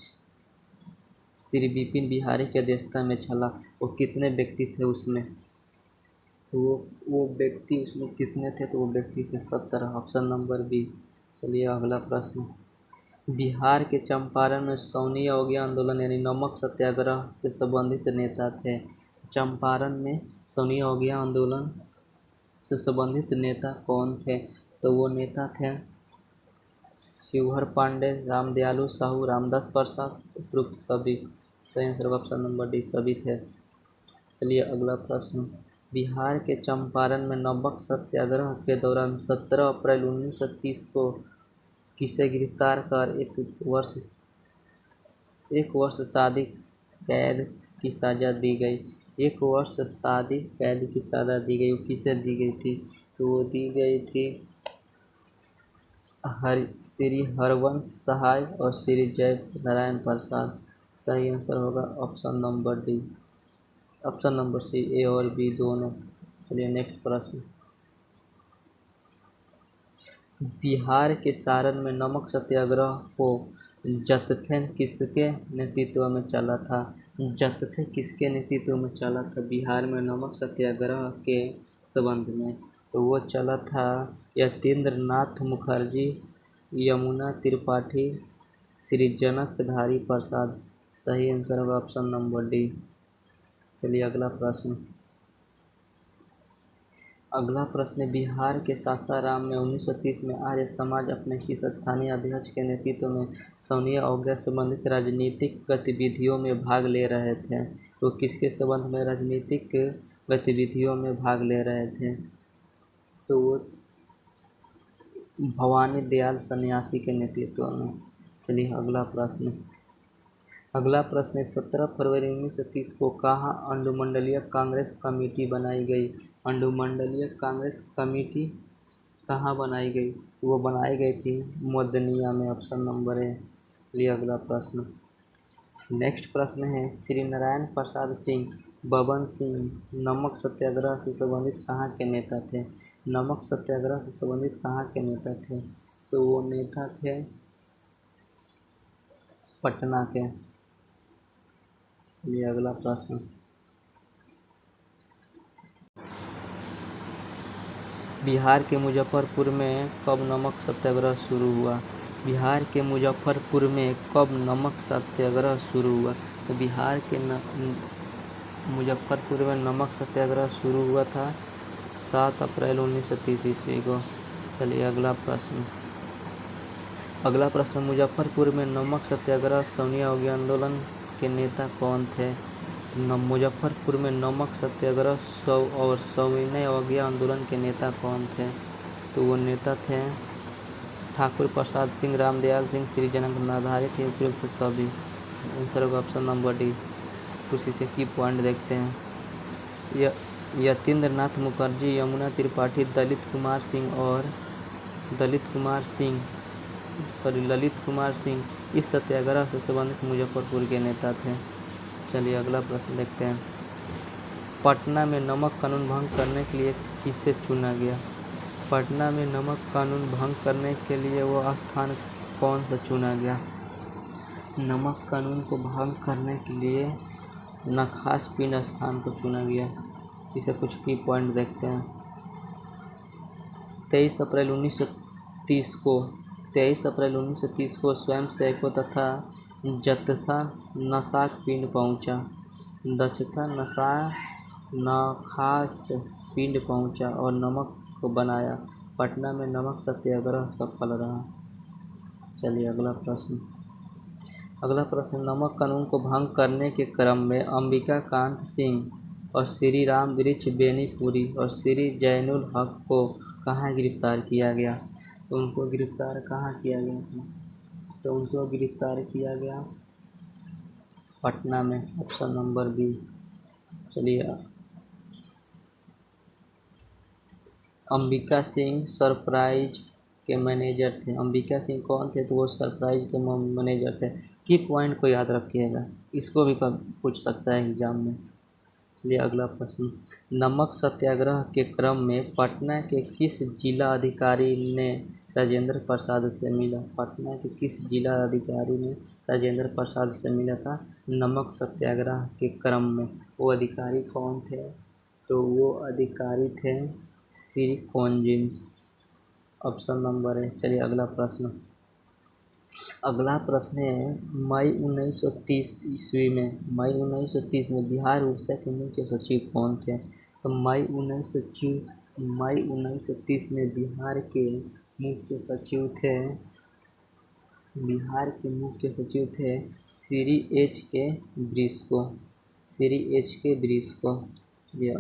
श्री विपिन बिहारी की अध्यक्षता में चला? वो कितने व्यक्ति थे उसमें? तो वो व्यक्ति उसमें कितने थे? तो वो व्यक्ति थे 17, ऑप्शन नंबर बी। चलिए अगला प्रश्न, बिहार के चंपारण में सविनय अवज्ञा आंदोलन यानी नमक सत्याग्रह से संबंधित नेता थे। चंपारण में सविनय अवज्ञा आंदोलन से संबंधित नेता कौन थे? तो वो नेता थे शिवहर पांडे, रामदयालु साहू, रामदास प्रसाद, उपरोक्त सभी। सही आंसर ऑप्शन नंबर डी, सभी थे। चलिए अगला प्रश्न, बिहार के चंपारण में नमक सत्याग्रह के दौरान 17 अप्रैल 1930 को किसे गिरफ्तार कर एक वर्ष शादी कैद की सजा दी गई? 1 वर्ष शादी कैद की सजा दी गई, वो किसे दी गई थी? तो वो दी गई थी श्री हरवंश सहाय और श्री जय नारायण प्रसाद। सही आंसर होगा option number D, option number C, A और बी दोनों। चलिए नेक्स्ट प्रश्न, बिहार के सारण में नमक सत्याग्रह को जत्थे किसके नेतृत्व में चला था? जत्थे किसके नेतृत्व में चला था बिहार में नमक सत्याग्रह के संबंध में? तो वो चला था यतीन्द्र नाथ मुखर्जी, यमुना त्रिपाठी, श्री जनकधारी प्रसाद। सही आंसर होगा ऑप्शन नंबर डी। चलिए अगला प्रश्न। अगला प्रश्न, बिहार के सासाराम में 1930 में आर्य समाज अपने किस स्थानीय अध्यक्ष के नेतृत्व में सौनीय अवज्ञा संबंधित राजनीतिक गतिविधियों में भाग ले रहे थे? वो किसके संबंध में राजनीतिक गतिविधियों में भाग ले रहे थे? तो वो भवानी दयाल सन्यासी के नेतृत्व में। चलिए अगला प्रश्न। अगला प्रश्न है, 17 फरवरी 1930 को कहाँ अंडुमंडलीय कांग्रेस कमेटी बनाई गई? अंडुमंडलीय कांग्रेस कमेटी कहाँ बनाई गई? वो बनाई गई थी मोदनिया में, ऑप्शन नंबर ए। लिए अगला प्रश्न। नेक्स्ट प्रश्न है, श्री नारायण प्रसाद सिंह बबन सिंह नमक सत्याग्रह से संबंधित कहाँ के नेता थे? नमक सत्याग्रह से संबंधित कहाँ के नेता थे? तो वो नेता थे पटना के। ये अगला प्रश्न। बिहार के मुजफ्फरपुर में कब नमक सत्याग्रह शुरू हुआ? बिहार के मुजफ्फरपुर में कब नमक सत्याग्रह शुरू हुआ? तो बिहार के मुजफ्फरपुर में नमक सत्याग्रह शुरू हुआ था 7 अप्रैल 1930 ईस्वी को। चलिए अगला प्रश्न। अगला प्रश्न, मुजफ्फरपुर में नमक सत्याग्रह सौनीय अवज्ञा आंदोलन के नेता कौन थे? मुजफ्फरपुर में नमक सत्याग्रह और सविनय अवज्ञा आंदोलन के नेता कौन थे? तो वो नेता थे ठाकुर प्रसाद सिंह, रामदयाल सिंह, श्री जगन्नाथ थे। उपयुक्त सभी। आंसर होगा ऑप्शन नंबर डी। उसी से की पॉइंट देखते हैं। यतीन्द्र नाथ मुखर्जी, यमुना त्रिपाठी, ललित कुमार सिंह इस सत्याग्रह से संबंधित मुजफ्फरपुर के नेता थे। चलिए अगला प्रश्न देखते हैं। पटना में नमक कानून भंग करने के लिए किसे चुना गया? पटना में नमक कानून भंग करने के लिए वो स्थान कौन सा चुना गया? नमक कानून को भंग करने के लिए नखास पिंड स्थान को चुना गया। इसे कुछ की पॉइंट देखते हैं। 23 अप्रैल 1930 को स्वयं सेवकों तथा जत्था नसाक पिंड पहुंचा। नखास पिंड पहुंचा और नमक को बनाया। पटना में नमक सत्याग्रह सफल रहा। चलिए अगला प्रश्न। नमक कानून को भंग करने के क्रम में अंबिका कांत सिंह और श्री राम वृक्ष बेनीपुरी और श्री जैनुल हक को कहाँ गिरफ्तार किया गया? तो उनको गिरफ्तार कहाँ किया गया था? तो उनको गिरफ्तार किया गया पटना में, ऑप्शन नंबर बी। चलिए अंबिका सिंह सरप्राइज के मैनेजर थे। अंबिका सिंह कौन थे? तो वो सरप्राइज के मैनेजर थे। की पॉइंट को याद रखिएगा, इसको भी पूछ सकता है एग्जाम में। चलिए अगला प्रश्न। नमक सत्याग्रह के क्रम में पटना के किस जिला अधिकारी ने राजेंद्र प्रसाद से मिला? पटना के किस जिला अधिकारी ने राजेंद्र प्रसाद से मिला था नमक सत्याग्रह के क्रम में? वो अधिकारी कौन थे? तो वो अधिकारी थे श्री कॉन्जिन्स, ऑप्शन नंबर है। चलिए अगला प्रश्न। अगला प्रश्न है, मई 1930 में बिहार उड़ीसा के मुख्य सचिव कौन थे? तो मई 1930 में बिहार के मुख्य सचिव थे श्री एच के ब्रिस्को। ये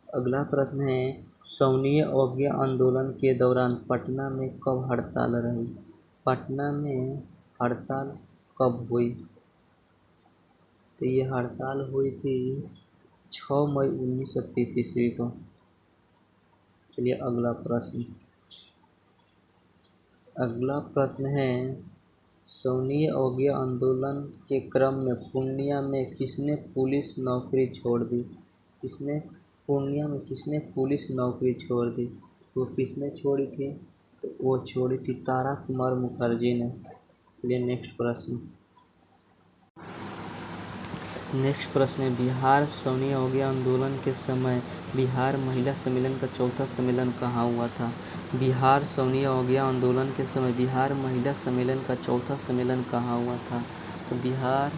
अगला प्रश्न है, सौनीय अवज्ञा आंदोलन के दौरान पटना में कब हड़ताल रही? पटना में हड़ताल कब हुई? तो ये हड़ताल हुई थी 6 मई 1930 ईस्वी को। चलिए अगला प्रश्न है, सौनीय अवज्ञा आंदोलन के क्रम में पूर्णिया में किसने पुलिस नौकरी छोड़ दी? पूर्णिया में किसने पुलिस नौकरी छोड़ दी? वो किसने छोड़ी थी? तो वो छोड़ी थी तारा कुमार मुखर्जी ने। चलिए नेक्स्ट प्रश्न है, बिहार सौनीय अवज्ञा आंदोलन के समय बिहार महिला सम्मेलन का चौथा सम्मेलन कहाँ हुआ था? बिहार सौनीय अवज्ञा आंदोलन के समय बिहार महिला सम्मेलन का चौथा सम्मेलन कहाँ हुआ था? तो बिहार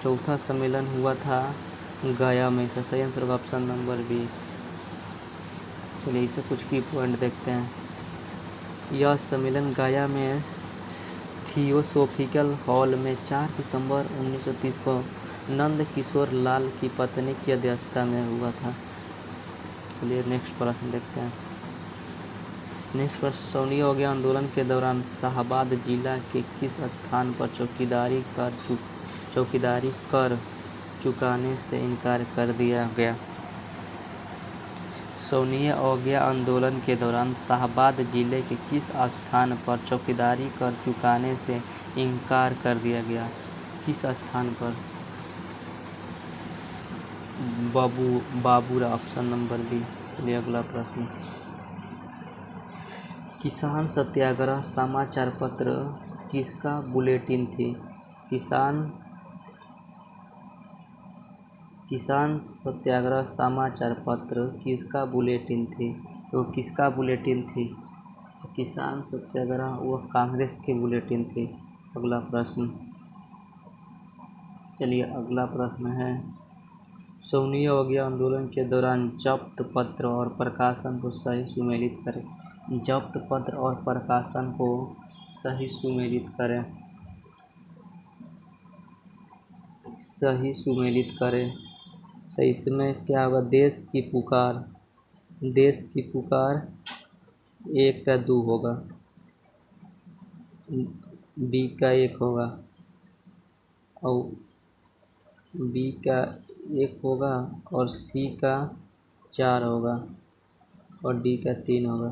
चौथा सम्मेलन हुआ था गया में। इसका सही आंसर होगा ऑप्शन नंबर बी। चलिए इसे कुछ की पॉइंट देखते हैं। यह सम्मेलन गया में थियोसोफिकल हॉल में 4 दिसंबर 1930 को नंद किशोर लाल की पत्नी की अध्यक्षता में हुआ था। चलिए नेक्स्ट प्रश्न देखते हैं। नेक्स्ट प्रश्न, सौनीय अवज्ञा आंदोलन के दौरान शाहाबाद जिला के किस स्थान पर चौकीदारी कर चुकाने से इनकार कर दिया गया? सौनीय अवज्ञा आंदोलन के दौरान शाहाबाद जिले के किस स्थान पर चौकीदारी कर चुकाने से इनकार कर दिया गया? किस स्थान पर? बाबूरा, ऑप्शन नंबर बी। चलिए अगला प्रश्न, किसान सत्याग्रह समाचार पत्र किसका बुलेटिन थी? किसान सत्याग्रह समाचार पत्र किसका बुलेटिन थी? वो किसका बुलेटिन थी? किसान सत्याग्रह वह कांग्रेस की बुलेटिन थी। अगला प्रश्न, चलिए अगला प्रश्न है, सौनीय अवज्ञा आंदोलन के दौरान जब्त पत्र और प्रकाशन को सही सुमेलित करें। जब्त पत्र और प्रकाशन को सही सुमेलित करें। सही सुमेलित करें तो इसमें क्या होगा? देश की पुकार 1 का 2 होगा, बी का 1 होगा और बी का 1 होगा और सी का 4 होगा और डी का 3 होगा।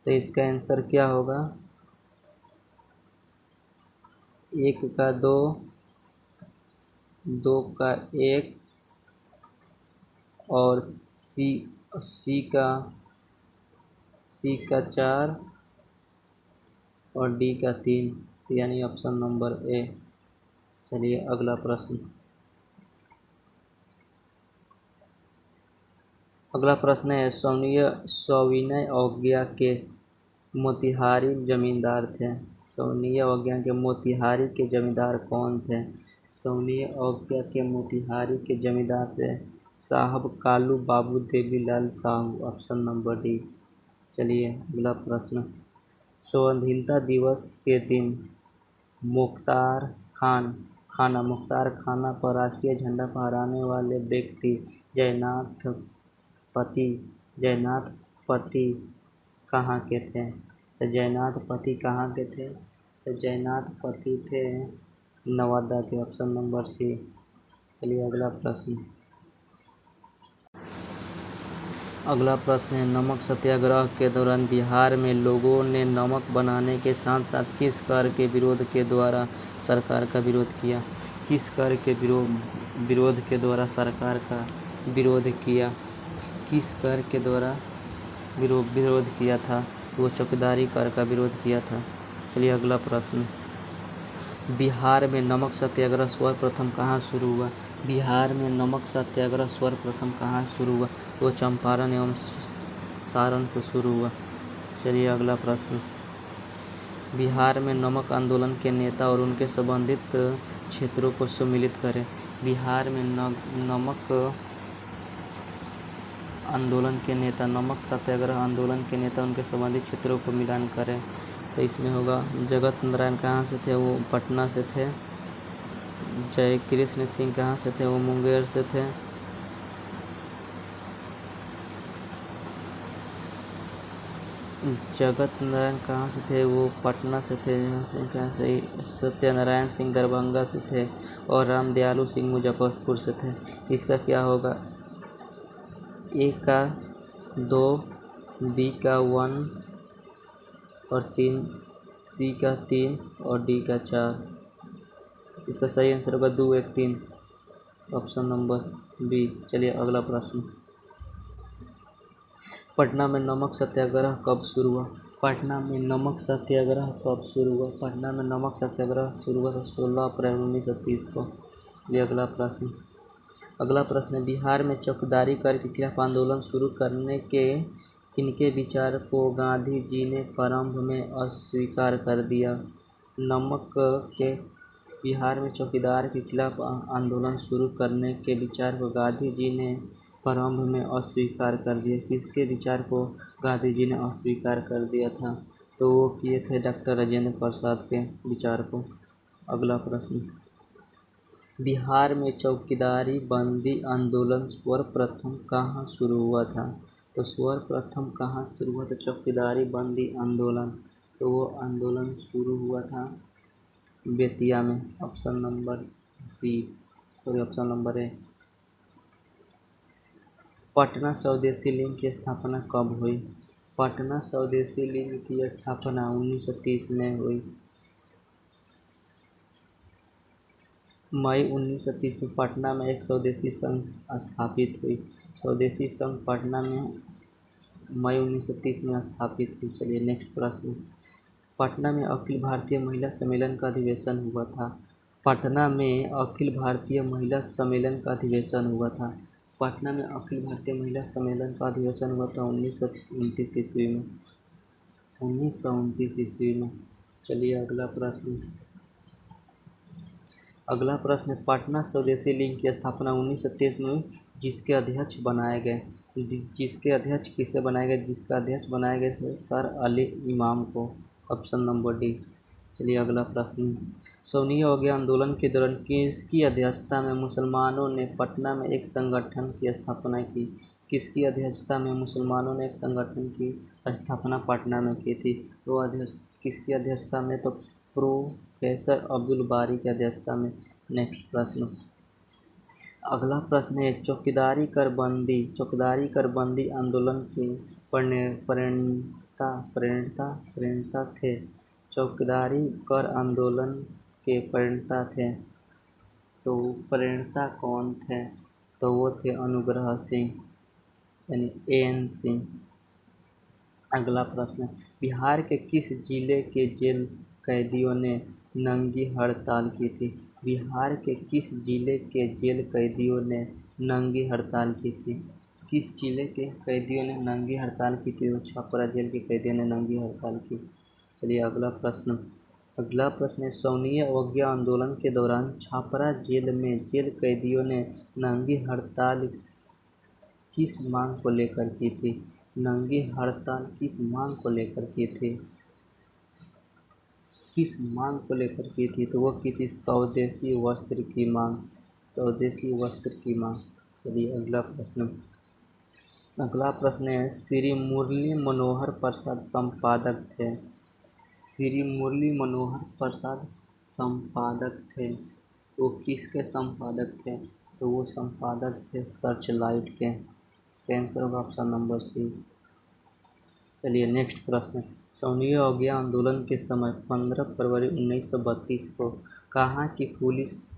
तो इसका आंसर क्या होगा? 1 का 2, 2 का 1 और सी का 4 और डी का 3, यानी ऑप्शन नंबर ए। चलिए अगला प्रश्न, है सविनय अवज्ञा के मोतिहारी जमींदार थे। सविनय अवज्ञा के मोतिहारी के जमींदार कौन थे? सविनय अवज्ञा के मोतिहारी के जमींदार थे साहब Kalu Babu Devilal Sahu, option number D. चलिए अगला प्रश्न, स्वाधीनता दिवस के दिन मुख्तार खाना पर राष्ट्रीय झंडा फहराने वाले व्यक्ति जयनाथ पति कहाँ के थे? तो जयनाथ पति कहाँ के थे? तो जयनाथ पति थे नवादा के, ऑप्शन नंबर सी। चलिए अगला प्रश्न, है नमक सत्याग्रह के दौरान बिहार में लोगों ने नमक बनाने के साथ साथ किस कर के विरोध के द्वारा सरकार का विरोध किया? किस कर के विरोध के द्वारा सरकार का विरोध किया? किस कर के द्वारा विरोध किया था? वो चौकीदारी कर का विरोध किया था। चलिए अगला प्रश्न, बिहार में नमक सत्याग्रह सर्वप्रथम कहाँ शुरू हुआ? बिहार में नमक सत्याग्रह सर्वप्रथम कहाँ शुरू हुआ? तो चंपारण एवं सारण से शुरू हुआ। चलिए अगला प्रश्न, बिहार में नमक आंदोलन के नेता और उनके संबंधित क्षेत्रों को सम्मिलित करें। बिहार में नमक आंदोलन के नेता, नमक सत्याग्रह आंदोलन के नेता उनके संबंधित क्षेत्रों को मिलान करें। तो इसमें होगा जगत नारायण कहाँ से थे? वो पटना से थे। जय कृष्ण सिंह कहाँ से थे? वो मुंगेर से थे। जगत नारायण कहाँ से थे? वो पटना से थे। कहाँ से? सत्यनारायण सिंह दरभंगा से थे और रामदयालु सिंह मुजफ्फरपुर से थे। इसका क्या होगा? ए का 2, बी का 1 और 3, सी का 3 और डी का 4। इसका सही आंसर होगा 2, 1, 3, ऑप्शन नंबर बी। चलिए अगला प्रश्न, पटना में नमक सत्याग्रह कब शुरू हुआ? पटना में नमक सत्याग्रह कब शुरू हुआ? पटना में नमक सत्याग्रह शुरू हुआ था 16 अप्रैल 1930 को। ये अगला प्रश्न, बिहार में चौकीदारी कर के खिलाफ आंदोलन शुरू करने के किनके विचार को गांधी जी ने प्रारंभ में अस्वीकार कर दिया? नमक के बिहार में चौकीदार के खिलाफ आंदोलन शुरू करने के विचार को गांधी जी ने प्रारंभ में अस्वीकार कर दिया। किसके विचार को गांधी जी ने अस्वीकार कर दिया था? तो वो किए थे डॉक्टर राजेंद्र प्रसाद के विचार को। अगला प्रश्न, बिहार में चौकीदारी बंदी आंदोलन सर्वप्रथम कहाँ शुरू हुआ था? तो सर्वप्रथम कहाँ शुरू हुआ था चौकीदारी बंदी आंदोलन? तो वो आंदोलन शुरू हुआ था बेतिया में। Option number A. पटना स्वदेशी लीग की स्थापना कब हुई? पटना स्वदेशी लीग की स्थापना 1930 में हुई। मई 1930 में पटना में एक स्वदेशी संघ स्थापित हुई। स्वदेशी संघ पटना में मई 1930 में स्थापित हुई। चलिए नेक्स्ट प्रश्न, पटना में अखिल भारतीय महिला सम्मेलन का अधिवेशन हुआ था। पटना में अखिल भारतीय महिला सम्मेलन का अधिवेशन हुआ था। पटना में अखिल भारतीय महिला सम्मेलन का अधिवेशन हुआ था 1929 ईस्वी में। 1929 ईस्वी में। चलिए अगला प्रश्न, पटना स्वदेशी लीग की स्थापना 1923 में जिसके अध्यक्ष बनाए गए, जिसके अध्यक्ष किसे बनाए गए? जिसका अध्यक्ष बनाए गए सर अली इमाम को। Option number D. चलिए अगला प्रश्न, सोनिया अवज्ञा आंदोलन के दौरान किसकी अध्यक्षता में मुसलमानों ने पटना में एक संगठन की स्थापना की? किसकी अध्यक्षता में मुसलमानों ने एक संगठन की स्थापना पटना में की थी? तो अध्यक्ष किसकी अध्यक्षता में? तो प्रोफेसर अब्दुल बारी की अध्यक्षता में। नेक्स्ट प्रश्न, अगला प्रश्न है, चौकीदारी कर बंदी आंदोलन के प्रणेता थे। चौकीदारी कर आंदोलन के प्रणेता थे, तो प्रणेता कौन थे? तो वो थे अनुग्रह सिंह यानी AN सिंह। अगला प्रश्न, बिहार के किस जिले के जेल कैदियों ने नंगी हड़ताल की थी? बिहार के किस जिले के जेल कैदियों ने नंगी हड़ताल की थी? किस जिले के कैदियों ने नंगी हड़ताल की थी? तो छपरा जेल के कैदियों ने नंगी हड़ताल की। चलिए अगला प्रश्न है, सोनिया अवज्ञा आंदोलन के दौरान छपरा जेल में जेल कैदियों ने नंगी हड़ताल किस मांग को लेकर की थी? नंगी हड़ताल किस मांग को लेकर की थी? किस मांग को लेकर की थी? तो वो की थी स्वदेशी वस्त्र की मांग। चलिए अगला प्रश्न है, श्री मुरली मनोहर प्रसाद संपादक थे। श्री मुरली मनोहर प्रसाद संपादक थे, वो किसके संपादक थे? तो वो संपादक थे सर्चलाइट के। इसका आंसर होगा ऑप्शन नंबर सी। चलिए नेक्स्ट प्रश्न, सोनिया अवज्ञा आंदोलन के समय 15 फरवरी 1932 को कहाँ की पुलिस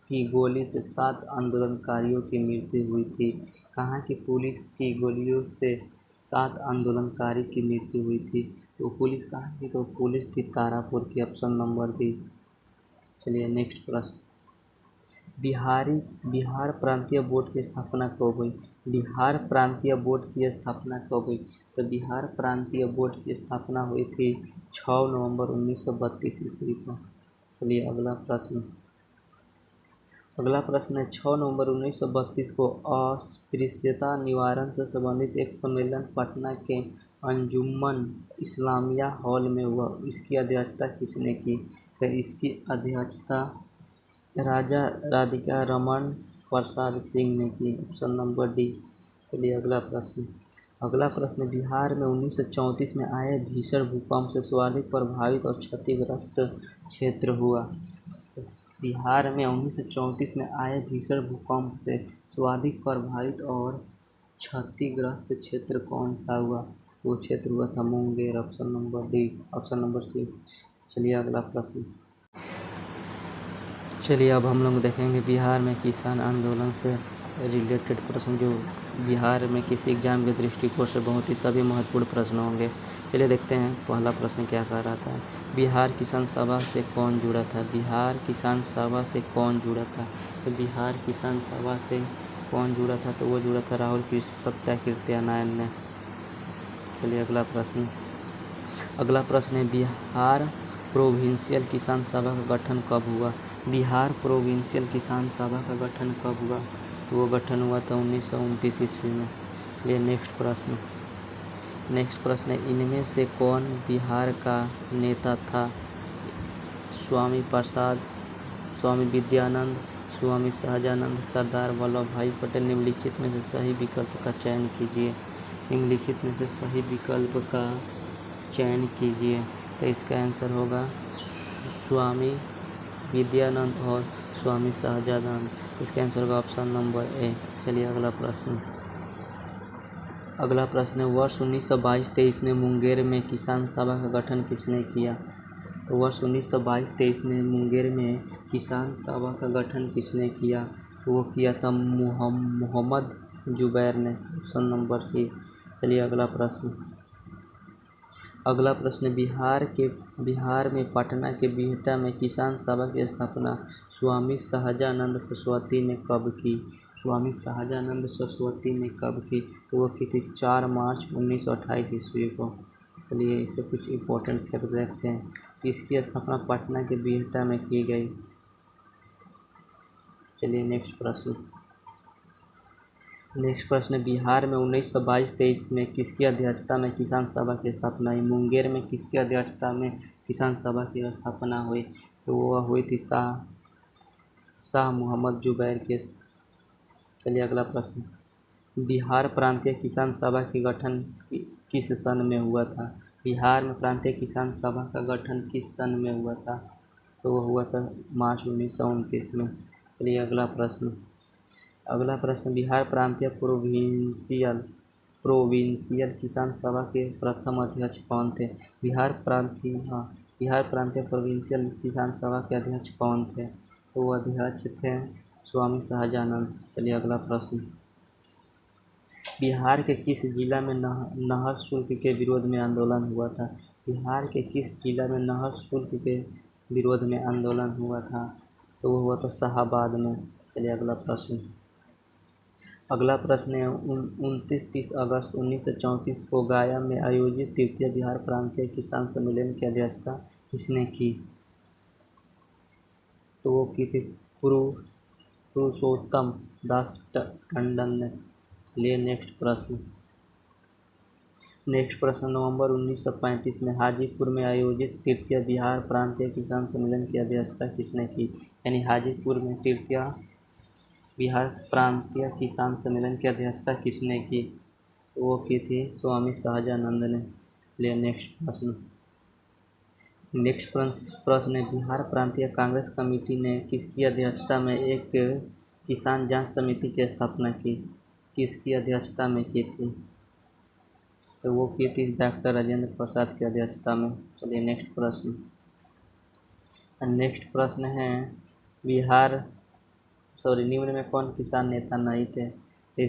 की गोली से 7 आंदोलनकारियों की मृत्यु हुई थी? कहाँ की पुलिस की गोलियों से 7 आंदोलनकारी की मृत्यु हुई थी? तो पुलिस कहाँ की? तो पुलिस थी तारापुर की। Option number D. चलिए नेक्स्ट प्रश्न, बिहार प्रांतीय बोर्ड की स्थापना कब हुई? बिहार प्रांतीय बोर्ड की स्थापना कब हुई? तो बिहार प्रांतीय बोर्ड की स्थापना हुई थी 6 नवंबर 1932 ईस्वी को। चलिए अगला प्रश्न है, 6 नवंबर 1932 को अस्पृश्यता निवारण से संबंधित एक सम्मेलन पटना के अंजुमन इस्लामिया हॉल में हुआ। इसकी अध्यक्षता किसने की? तो इसकी अध्यक्षता राजा राधिका रमन प्रसाद सिंह ने की। Option number D. चलिए अगला प्रश्न, बिहार में 1934 में आए भीषण भूकंप से सर्वाधिक प्रभावित और क्षतिग्रस्त क्षेत्र हुआ। तो बिहार में 1934 में आए भीषण भूकंप से सर्वाधिक प्रभावित और क्षतिग्रस्त क्षेत्र कौन सा हुआ? वो क्षेत्र हुआ था मुंगेर। Option number C. चलिए अगला प्रश्न, अब हम लोग देखेंगे बिहार में किसान आंदोलन से रिलेटेड प्रश्न, जो बिहार में किसी एग्जाम के दृष्टिकोण से बहुत ही सभी महत्वपूर्ण प्रश्न होंगे। चलिए देखते हैं पहला प्रश्न क्या कह रहा था, बिहार किसान सभा से कौन जुड़ा था? बिहार किसान सभा से कौन जुड़ा था? तो बिहार किसान सभा से कौन जुड़ा था? तो वो जुड़ा था राहुल कृष्ण सत्याग्रह ने। चलिए अगला प्रश्न है, बिहार प्रोविंशियल किसान सभा का गठन कब हुआ? बिहार प्रोविंशियल किसान सभा का गठन कब हुआ? तो वो गठन हुआ था 1929 ईस्वी में। ये नेक्स्ट प्रश्न है, इनमें से कौन बिहार का नेता था? स्वामी प्रसाद, स्वामी विद्यानंद, स्वामी सहजानंद, सरदार वल्लभ भाई पटेल। निम्नलिखित में से सही विकल्प का चयन कीजिए। निम्नलिखित में से सही विकल्प का चयन कीजिए। तो इसका आंसर होगा स्वामी विद्यानंद और स्वामी सहजानंद। इसका आंसर होगा ऑप्शन नंबर ए। चलिए अगला प्रश्न है, वर्ष 1922-23 में मुंगेर में किसान सभा का गठन किसने किया? तो वर्ष 1922-23 में मुंगेर में किसान सभा का गठन किसने किया? तो वो किया था मोहम्मद जुबैर ने। Option number C. चलिए अगला प्रश्न बिहार में पटना के बिहटा में किसान सभा की स्थापना स्वामी सहजानंद सरस्वती ने कब की? स्वामी सहजानंद सरस्वती ने कब की? तो वो की थी 4 मार्च 1928 ईस्वी को। चलिए इससे कुछ इम्पोर्टेंट फैक्ट देखते हैं। इसकी स्थापना पटना के बिहटा में की गई। चलिए नेक्स्ट प्रश्न बिहार में 1922-23 में किसकी अध्यक्षता में किसान सभा की स्थापना हुई? मुंगेर में किसकी अध्यक्षता में किसान सभा की स्थापना हुई? तो वह हुई थी शाह मोहम्मद जुबैर के। चलिए अगला प्रश्न, बिहार प्रांतीय किसान सभा के गठन किस सन में हुआ था? बिहार में प्रांतीय किसान सभा का गठन किस सन में हुआ था? तो वह हुआ था मार्च 1929 में। चलिए अगला प्रश्न बिहार प्रांतीय प्रोविंशियल किसान सभा के प्रथम अध्यक्ष कौन थे? बिहार प्रांतीय प्रोविंशियल किसान सभा के अध्यक्ष कौन थे? तो वो अध्यक्ष थे स्वामी सहजानंद। चलिए अगला प्रश्न, बिहार के किस जिला में नहर शुल्क के विरोध में आंदोलन हुआ था? बिहार के किस जिला में नहर शुल्क के विरोध में आंदोलन हुआ था? तो वो हुआ था शाहाबाद में। चलिए अगला प्रश्न है 29-30 अगस्त 1934 को गया में आयोजित तृतीय बिहार प्रांतीय किसान सम्मेलन की अध्यक्षता किसने की? तो वो की थी पुरुषोत्तम दास टंडन ने। लिए नेक्स्ट प्रश्न नवंबर 1935 में हाजीपुर में आयोजित तृतीय बिहार प्रांतीय किसान सम्मेलन की अध्यक्षता किसने की? यानी हाजीपुर में तृतीय बिहार प्रांतीय किसान सम्मेलन की अध्यक्षता किसने की? तो वो की थी स्वामी सहजानंद ने। लिए नेक्स्ट प्रश्न है बिहार प्रांतीय कांग्रेस कमेटी ने किसकी अध्यक्षता में एक किसान जांच समिति की स्थापना की? किसकी अध्यक्षता में की थी? तो वो की थी डॉक्टर राजेंद्र प्रसाद की अध्यक्षता में। चलिए नेक्स्ट प्रश्न है निम्न में कौन किसान नेता नहीं थे? तो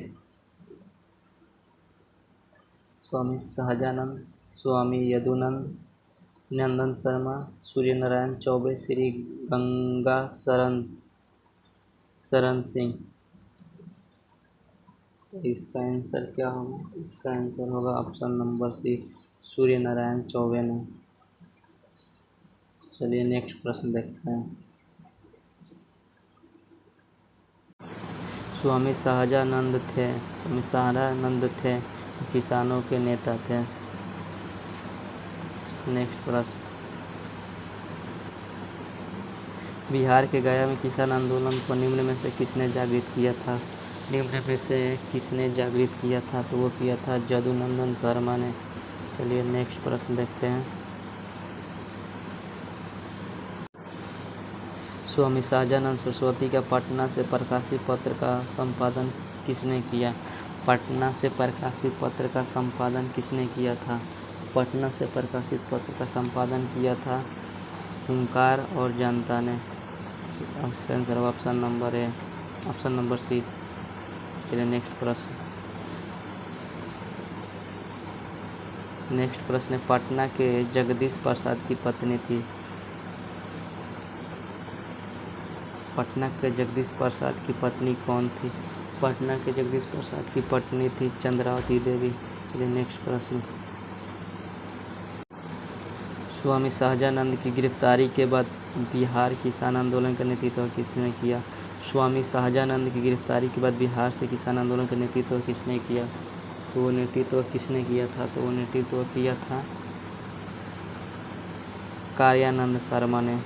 स्वामी सहजानंद, स्वामी यदुनंद नंदन शर्मा, सूर्य नारायण चौबे, श्री गंगा शरण सिंह। तो इसका आंसर क्या होगा? इसका आंसर होगा ऑप्शन नंबर सी, सूर्य नारायण चौबे ने। चलिए नेक्स्ट प्रश्न देखते हैं। स्वामी सहजानंद थे तो किसानों के नेता थे। नेक्स्ट प्रश्न, बिहार के गया में किसान आंदोलन को निम्न में से किसने जागृत किया था? निम्न में से किसने जागृत किया था? तो वो किया था यदुनंदन शर्मा ने। चलिए नेक्स्ट प्रश्न देखते हैं। स्वामी सहजानंद सरस्वती का पटना से प्रकाशित पत्र का संपादन किसने किया? पटना से प्रकाशित पत्र का संपादन किसने किया था? पटना से प्रकाशित पत्र का संपादन किया था हुंकार और जनता ने। Answer option number C. चलिए नेक्स्ट प्रश्न पटना के जगदीश प्रसाद की पत्नी थी। पटना के जगदीश प्रसाद की पत्नी कौन थी? पटना के जगदीश प्रसाद की पत्नी थी चंद्रावती देवी। चलिए नेक्स्ट प्रश्न, स्वामी सहजानंद की गिरफ्तारी के बाद बिहार किसान आंदोलन का नेतृत्व किसने किया? स्वामी सहजानंद की गिरफ्तारी के बाद बिहार से किसान आंदोलन का नेतृत्व किसने किया? तो वो नेतृत्व किसने किया था? तो वो नेतृत्व किया था कार्यानंद शर्मा ने।